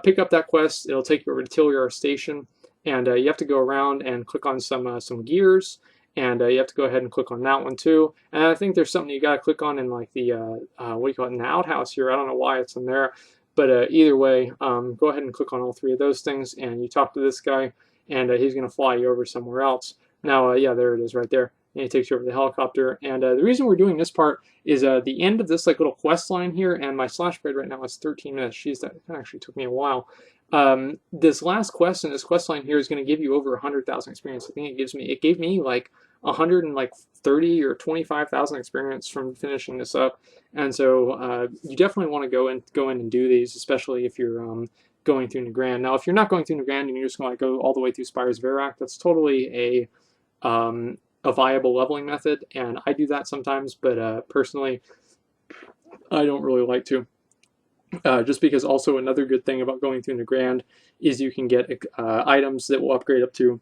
Pick up that quest. It'll take you over to Tilliar Station, and you have to go around and click on some gears, and you have to go ahead and click on that one too. And I think there's something you got to click on in like the what do you call it, in the outhouse here. I don't know why it's in there, but either way, go ahead and click on all three of those things, and you talk to this guy, and he's going to fly you over somewhere else. Now, yeah, there it is right there. And it takes you over the helicopter. And the reason we're doing this part is the end of this like little quest line here, and my slash spread right now is 13 minutes. Jeez, that actually took me a while. This last quest and this quest line here is going to give you over 100,000 experience. I think it gave me like 130 or 25,000 experience from finishing this up. And so you definitely want to go in and do these, especially if you're going through Nagrand. Now, if you're not going through Nagrand and you're just going to go all the way through Spires of Verac, that's totally a viable leveling method, and I do that sometimes, but personally, I don't really like to. Just because also another good thing about going through Nagrand is you can get items that will upgrade up to,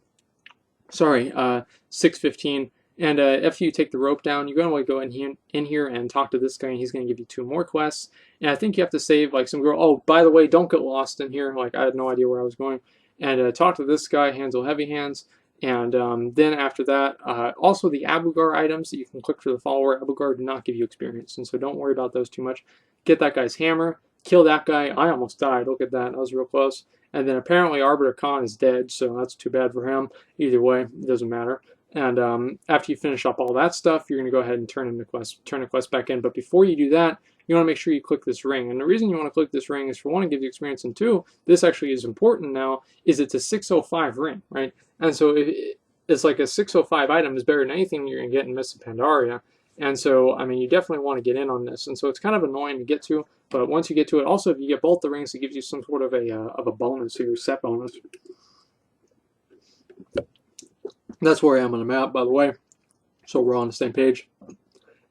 615. And after you take the rope down, you're going to want to go in here and talk to this guy, and he's going to give you 2 more quests. And I think you have to save like some girl. Oh, by the way, don't get lost in here. Like, I had no idea where I was going. And talk to this guy, Hansel Heavy Hands. And then after that, also the Abugar items that you can click for the follower, Abugar do not give you experience, and so don't worry about those too much. Get that guy's hammer, kill that guy. I almost died. Look at that. That was real close. And then apparently Arbiter Khan is dead, so that's too bad for him. Either way, it doesn't matter. And after you finish up all that stuff, you're going to go ahead and turn the quest back in. But before you do that, you want to make sure you click this ring. And the reason you want to click this ring is, for one, to give you experience, and 2, this actually is important now, is it's a 605 ring, right? And so it's like a 605 item is better than anything you're going to get in Mists of Pandaria. And so, I mean, you definitely want to get in on this. And so it's kind of annoying to get to, but once you get to it, also if you get both the rings, it gives you some sort of a bonus, or your set bonus. That's where I am on the map, by the way, so we're on the same page.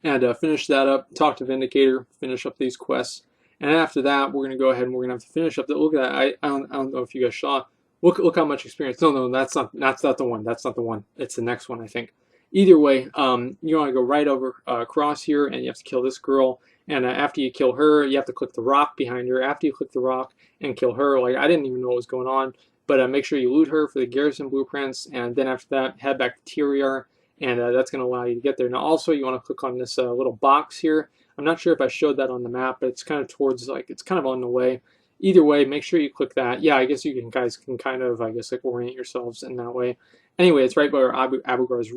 And finish that up, talk to Vindicator, finish up these quests. And after that, we're going to go ahead and we're going to have to finish up the, look at that, I don't know if you guys saw, look how much experience. No, that's not the one. That's not the one. It's the next one, I think. Either way, you want to go right over across here, and you have to kill this girl. And after you kill her, you have to click the rock behind her. After you click the rock and kill her, like, I didn't even know what was going on. But make sure you loot her for the garrison blueprints, and then after that, head back to Tilliar, and that's going to allow you to get there. Now, also, you want to click on this little box here. I'm not sure if I showed that on the map, but it's kind of towards, like, it's kind of on the way. Either way, make sure you click that. Yeah, I guess you guys can kind of, I guess, like, orient yourselves in that way. Anyway, it's right where Abugar's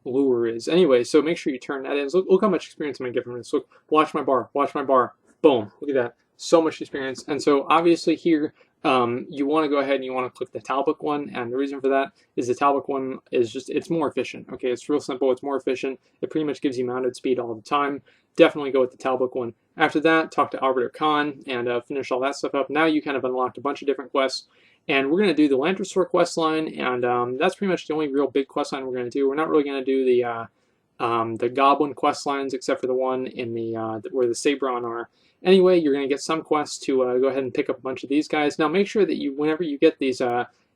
lure is. Anyway, so make sure you turn that in. Look how much experience I'm going to get from this. Look, watch my bar. Watch my bar. Boom. Look at that. So much experience. And so, obviously, here, you want to go ahead and you want to click the Talbot one, and the reason for that is the Talbot one is just, it's more efficient. Okay, it's real simple, it's more efficient, it pretty much gives you mounted speed all the time. Definitely go with the Talbot one. After that, talk to Arbiter Khan and finish all that stuff up. Now you kind of unlocked a bunch of different quests, and we're going to do the Lantrasaur quest line, and that's pretty much the only real big quest line we're going to do. We're not really going to do the Goblin quest lines, except for the one in the where the Sabron are. Anyway, you're going to get some quests to go ahead and pick up a bunch of these guys. Now, make sure that you, whenever you get these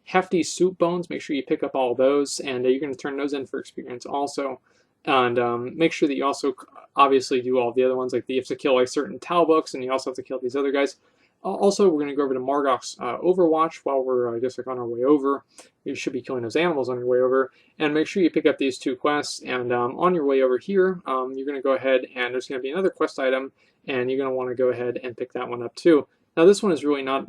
hefty soup bones, make sure you pick up all those, and you're going to turn those in for experience also. And make sure that you also obviously do all the other ones, like you have to kill like certain Talbuks, and you also have to kill these other guys. Also, we're going to go over to Margok's Overwatch while we're, I guess, like on our way over. You should be killing those animals on your way over. And make sure you pick up these 2 quests. And on your way over here, you're going to go ahead, and there's going to be another quest item, and you're going to want to go ahead and pick that one up too. Now, this one is really not,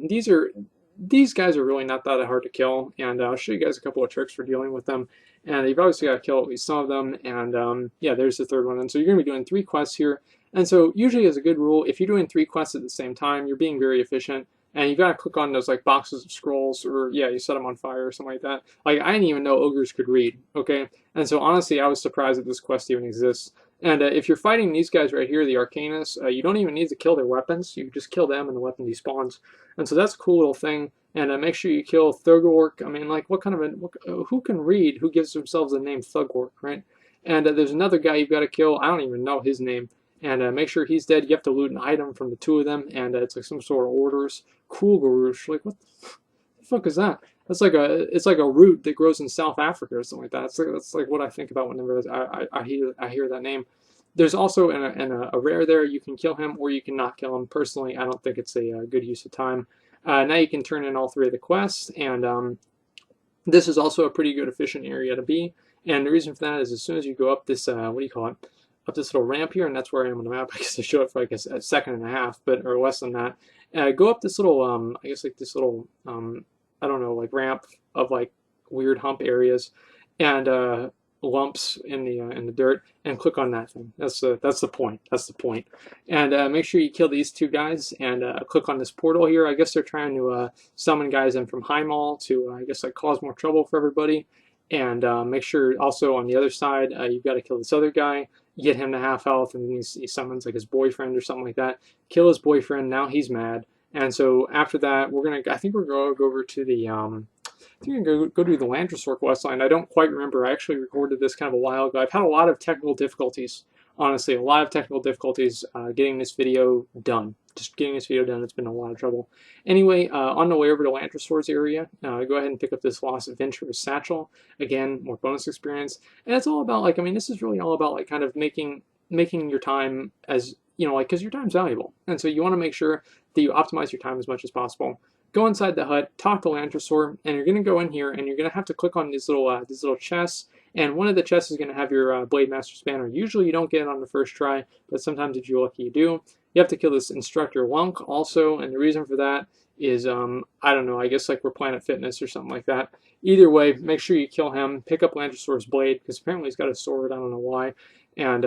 these guys are really not that hard to kill, and I'll show you guys a couple of tricks for dealing with them. And you've obviously got to kill at least some of them, and yeah, there's the 3rd one. And so you're going to be doing 3 quests here. And so usually, as a good rule, if you're doing 3 quests at the same time, you're being very efficient. and you gotta click on those like boxes of scrolls, or yeah, you set them on fire or something like that. Like I didn't even know ogres could read. Okay, and so honestly, I was surprised that this quest even exists. And if you're fighting these guys right here, the Arcanus, you don't even need to kill their weapons. You just kill them, and the weapon despawns. And so that's a cool little thing. And make sure you kill Thugork. I mean, like, what kind of who can read? Who gives themselves the name Thugork, right? And there's another guy you've got to kill. I don't even know his name. And make sure he's dead. You have to loot an item from the two of them, and it's like some sort of orders. Cool Garouche. Like, what the fuck is that? It's like a root that grows in South Africa or something like that. That's like what I think about whenever I hear that name. There's also a rare there. You can kill him or you can not kill him. Personally, I don't think it's a good use of time. Now you can turn in all three of the quests, and this is also a pretty good efficient area to be. And the reason for that is as soon as you go up this, what do you call it? Up this little ramp here, and that's where I am on the map. I guess I show it for like a second and a half, but or less than that. Go up this little, I guess like this little, I don't know, like ramp of like weird hump areas, and lumps in the dirt, and click on that thing. That's the point. That's the point. And make sure you kill these two guys, and click on this portal here. I guess they're trying to summon guys in from Highmall to I guess like cause more trouble for everybody. And make sure also on the other side you've got to kill this other guy, get him to half health, and then he summons like his boyfriend or something like that. Kill his boyfriend. Now he's mad. And so after that, I think we're going to go over to the I think I'm going to go do the Landrasor quest line. I don't quite remember. I actually recorded this kind of a while ago. I've had a lot of technical difficulties, honestly, a lot of technical difficulties getting this video done. Just getting this video done, it's been a lot of trouble. Anyway, on the way over to Landrasor's area, go ahead and pick up this Lost Adventurer's Satchel. Again, more bonus experience. And it's all about, like, I mean, this is really all about, like, kind of making your time as, you know, like, because your time's valuable. And so you want to make sure that you optimize your time as much as possible. Go inside the hut, talk to Landrasor, and you're going to go in here, and you're going to have to click on these little chests, and one of the chests is going to have your Blade Master's banner. Usually you don't get it on the first try, but sometimes if you're lucky you do. You have to kill this Instructor Lunk also, and the reason for that is, I don't know, I guess like we're Planet Fitness or something like that. Either way, make sure you kill him, pick up Landrasor's blade, because apparently he's got a sword, I don't know why, and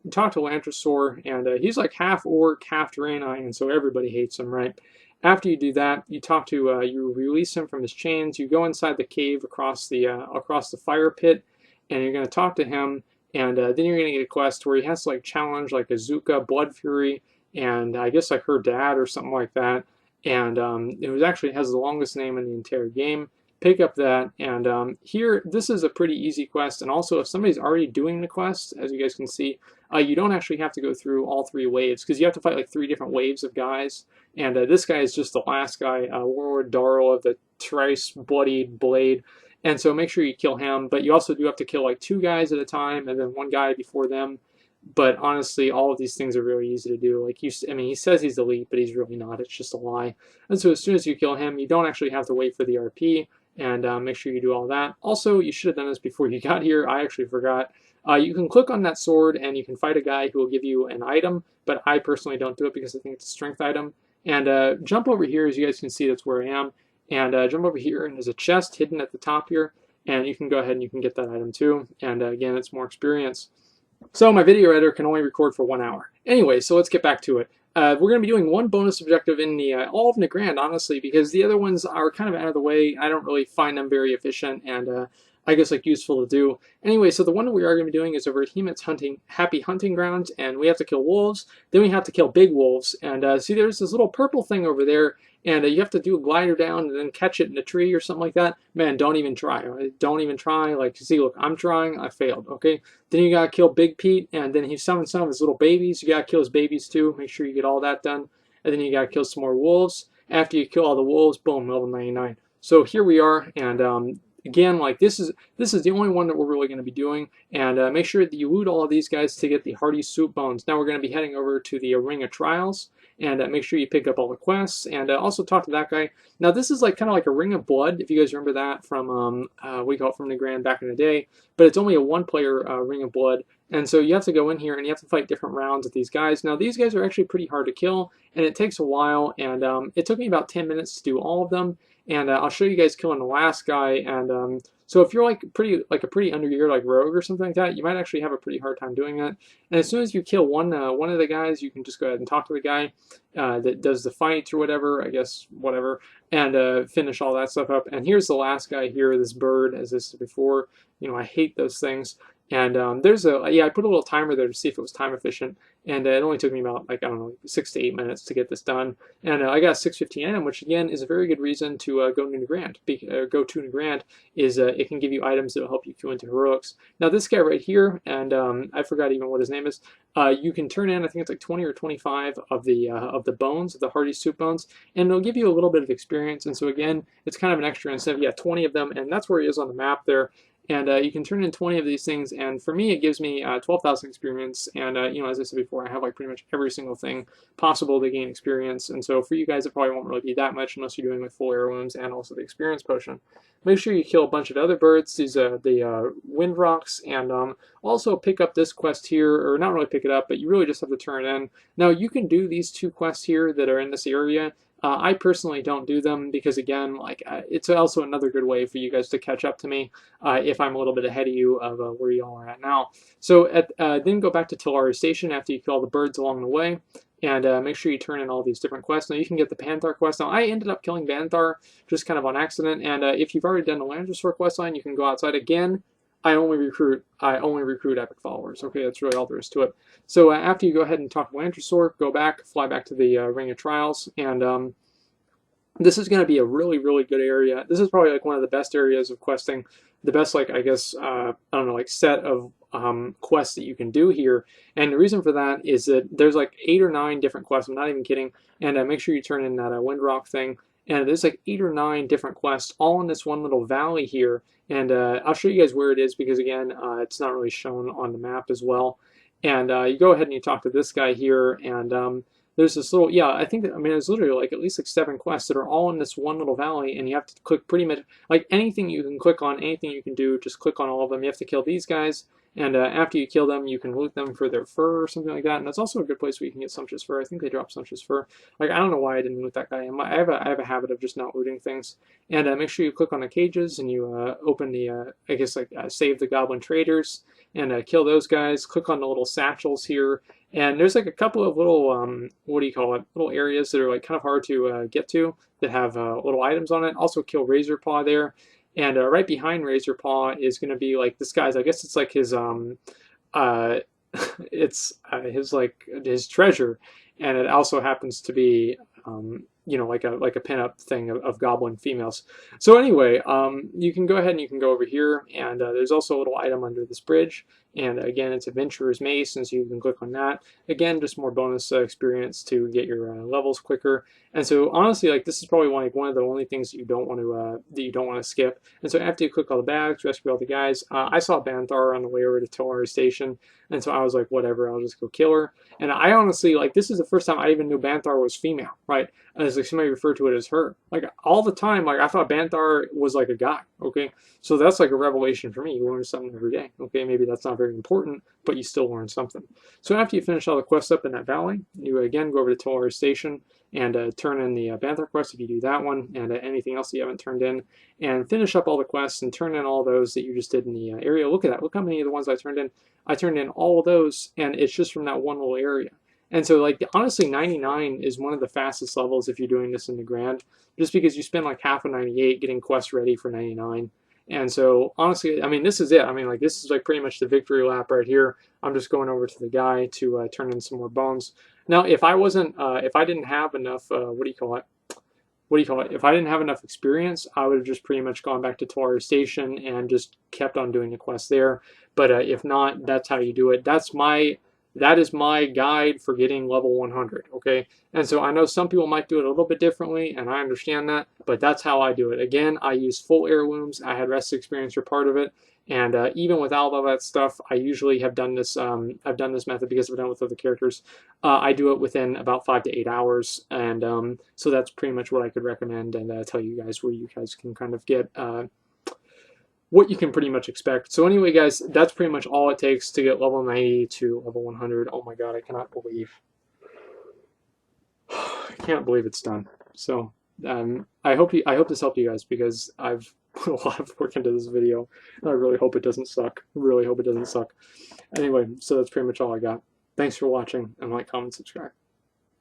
talk to Landrasor, and he's like half orc, half Draenei, and so everybody hates him, right? After you do that, you talk to, you release him from his chains. You go inside the cave across the fire pit, and you're going to talk to him. And then you're going to get a quest where he has to like challenge like Azuka, Blood Fury, and I guess like her dad or something like that. And it actually has the longest name in the entire game. Pick up that, and here, this is a pretty easy quest. And also, if somebody's already doing the quest, as you guys can see, you don't actually have to go through all three waves, because you have to fight like 3 different waves of guys. And this guy is just the last guy, Warlord Darl of the Thrice Bloodied Blade. And so make sure you kill him, but you also do have to kill like 2 guys at a time, and then 1 guy before them. But honestly, all of these things are really easy to do. Like I mean, he says he's elite, but he's really not. It's just a lie. And so as soon as you kill him, you don't actually have to wait for the RP. And make sure you do all that. Also, you should have done this before you got here. I actually forgot. You can click on that sword and you can fight a guy who will give you an item, but I personally don't do it because I think it's a strength item. And jump over here, as you guys can see, that's where I am. And jump over here, and there's a chest hidden at the top here, and you can go ahead and you can get that item too. And again, it's more experience. So my video editor can only record for 1 hour. Anyway, so let's get back to it. We're going to be doing 1 bonus objective in the all of Nagrand, honestly, because the other ones are kind of out of the way. I don't really find them very efficient and I guess like useful to do. Anyway, so the one that we are going to be doing is over at Hemat's Happy Hunting Grounds, and we have to kill wolves. Then we have to kill big wolves. And see, there's this little purple thing over there, and you have to do a glider down and then catch it in a tree or something like that. Man, don't even try. Right? Don't even try. Like, see, look, I'm trying. I failed, okay? Then you got to kill Big Pete, and then he summons some of his little babies. You got to kill his babies too. Make sure you get all that done. And then you got to kill some more wolves. After you kill all the wolves, boom, level 99. So here we are, and again, like this is the only one that we're really going to be doing, and make sure that you loot all of these guys to get the Hearty Soup Bones. Now we're going to be heading over to the Ring of Trials, and make sure you pick up all the quests, and also talk to that guy. Now this is like kind of like a Ring of Blood, if you guys remember that from we call it from Nagrand back in the day, but it's only a 1-player Ring of Blood, And so you have to go in here and you have to fight different rounds with these guys. Now these guys are actually pretty hard to kill, and it takes a while, and it took me about 10 minutes to do all of them. And I'll show you guys killing the last guy. And so if you're like a pretty undergear like rogue or something like that, you might actually have a pretty hard time doing that. And as soon as you kill one of the guys, you can just go ahead and talk to the guy that does the fights or whatever, I guess, whatever, and finish all that stuff up. And here's the last guy here, this bird, as this is before. You know, I hate those things. And there's I put a little timer there to see if it was time efficient, and it only took me about, like, I don't know, 6 to 8 minutes to get this done. And I got 6:15 a.m., which again is a very good reason to go New Grand. Go to New Grand is it can give you items that will help you queue into heroics. Now this guy right here, and I forgot even what his name is. You can turn in, I think it's like 20 or 25 of the bones, the Hardy Soup bones, and it'll give you a little bit of experience. And so again, it's kind of an extra incentive. Yeah, 20 of them, and that's where he is on the map there. And you can turn in 20 of these things, and for me, it gives me 12,000 experience. And you know, as I said before, I have like pretty much every single thing possible to gain experience. And so for you guys, it probably won't really be that much unless you're doing like full heirlooms and also the experience potion. Make sure you kill a bunch of other birds, these the wind rocks, and also pick up this quest here, or not really pick it up, but you really just have to turn it in. Now you can do these 2 quests here that are in this area. I personally don't do them because, again, like it's also another good way for you guys to catch up to me if I'm a little bit ahead of you of where you all are at now. So then go back to Talari Station after you kill all the birds along the way, and make sure you turn in all these different quests. Now you can get the Panthar quest. Now I ended up killing Banthar just kind of on accident, and if you've already done the Landressor quest line, you can go outside again. I only recruit epic followers. Okay, that's really all there is to it. So after you go ahead and talk to Landressor, go back, fly back to the Ring of Trials, and this is going to be a really, really good area. This is probably like one of the best areas of questing. The best, like, I guess, I don't know, like set of quests that you can do here. And the reason for that is that there's like 8 or 9 different quests. I'm not even kidding. And make sure you turn in that Windrock thing. And there's like 8 or 9 different quests all in this one little valley here. And I'll show you guys where it is because, again, it's not really shown on the map as well. And you go ahead and you talk to this guy here, and there's this little, yeah, I think that, I mean, there's literally like at least like 7 quests that are all in this one little valley, and you have to click pretty much, like anything you can click on, anything you can do, just click on all of them. You have to kill these guys, and after you kill them, you can loot them for their fur or something like that, and that's also a good place where you can get sumptuous fur. I think they drop sumptuous fur. Like, I don't know why I didn't loot that guy. I have a habit of just not looting things. And make sure you click on the cages, and you open the, I guess, like, save the goblin traders, and kill those guys. Click on the little satchels here. And there's like a couple of little, what do you call it, little areas that are like kind of hard to get to that have little items on it. Also kill Razorpaw there. And right behind Razorpaw is going to be like this guy's, I guess it's like his, it's his treasure. And it also happens to be, you know, like a pinup thing of goblin females. So anyway, you can go ahead and you can go over here, and there's also a little item under this bridge. And again, it's Adventurer's Mace, and so you can click on that. Again, just more bonus experience to get your levels quicker. And so honestly, like, this is probably one of the only things that you don't want to skip. And so after you click all the bags, rescue all the guys, I saw Banthar on the way over to Talari Station, and so I was like, whatever, I'll just go kill her. And I honestly, like, this is the first time I even knew Banthar was female, right? As like somebody referred to it as her. Like, all the time, like, I thought Banthar was like a guy, okay? So that's like a revelation for me. You learn something every day, okay? Maybe that's not very important, but you still learn something. So after you finish all the quests up in that valley, you again go over to Talari Station and turn in the Banthar quest if you do that one, and anything else you haven't turned in, and finish up all the quests and turn in all those that you just did in the area. Look at that. Look how many of the ones I turned in. I turned in all of those, and it's just from that one little area. And so, like, honestly, 99 is one of the fastest levels if you're doing this in the Grand, just because you spend like half of 98 getting quests ready for 99. And so, honestly, I mean, this is it. I mean, like, this is like pretty much the victory lap right here. I'm just going over to the guy to turn in some more bones. Now, if I didn't have enough, what do you call it? If I didn't have enough experience, I would have just pretty much gone back to Talari Station and just kept on doing the quest there. But if not, that's how you do it. That is my guide for getting level 100, okay? And so I know some people might do it a little bit differently, and I understand that, but that's how I do it. Again, I use full heirlooms. I had rest experience for part of it, and even without all that stuff, I usually have done this. I've done this method because I've done it with other characters. I do it within about 5 to 8 hours, and so that's pretty much what I could recommend and tell you guys where you guys can kind of get what you can pretty much expect. So anyway, guys, that's pretty much all it takes to get level 90 to level 100. Oh my god, I cannot believe. I can't believe it's done. So I hope this helped you guys, because I've put a lot of work into this video, and I really hope it doesn't suck. Really hope it doesn't suck. Anyway, so that's pretty much all I got. Thanks for watching, and like, comment, subscribe.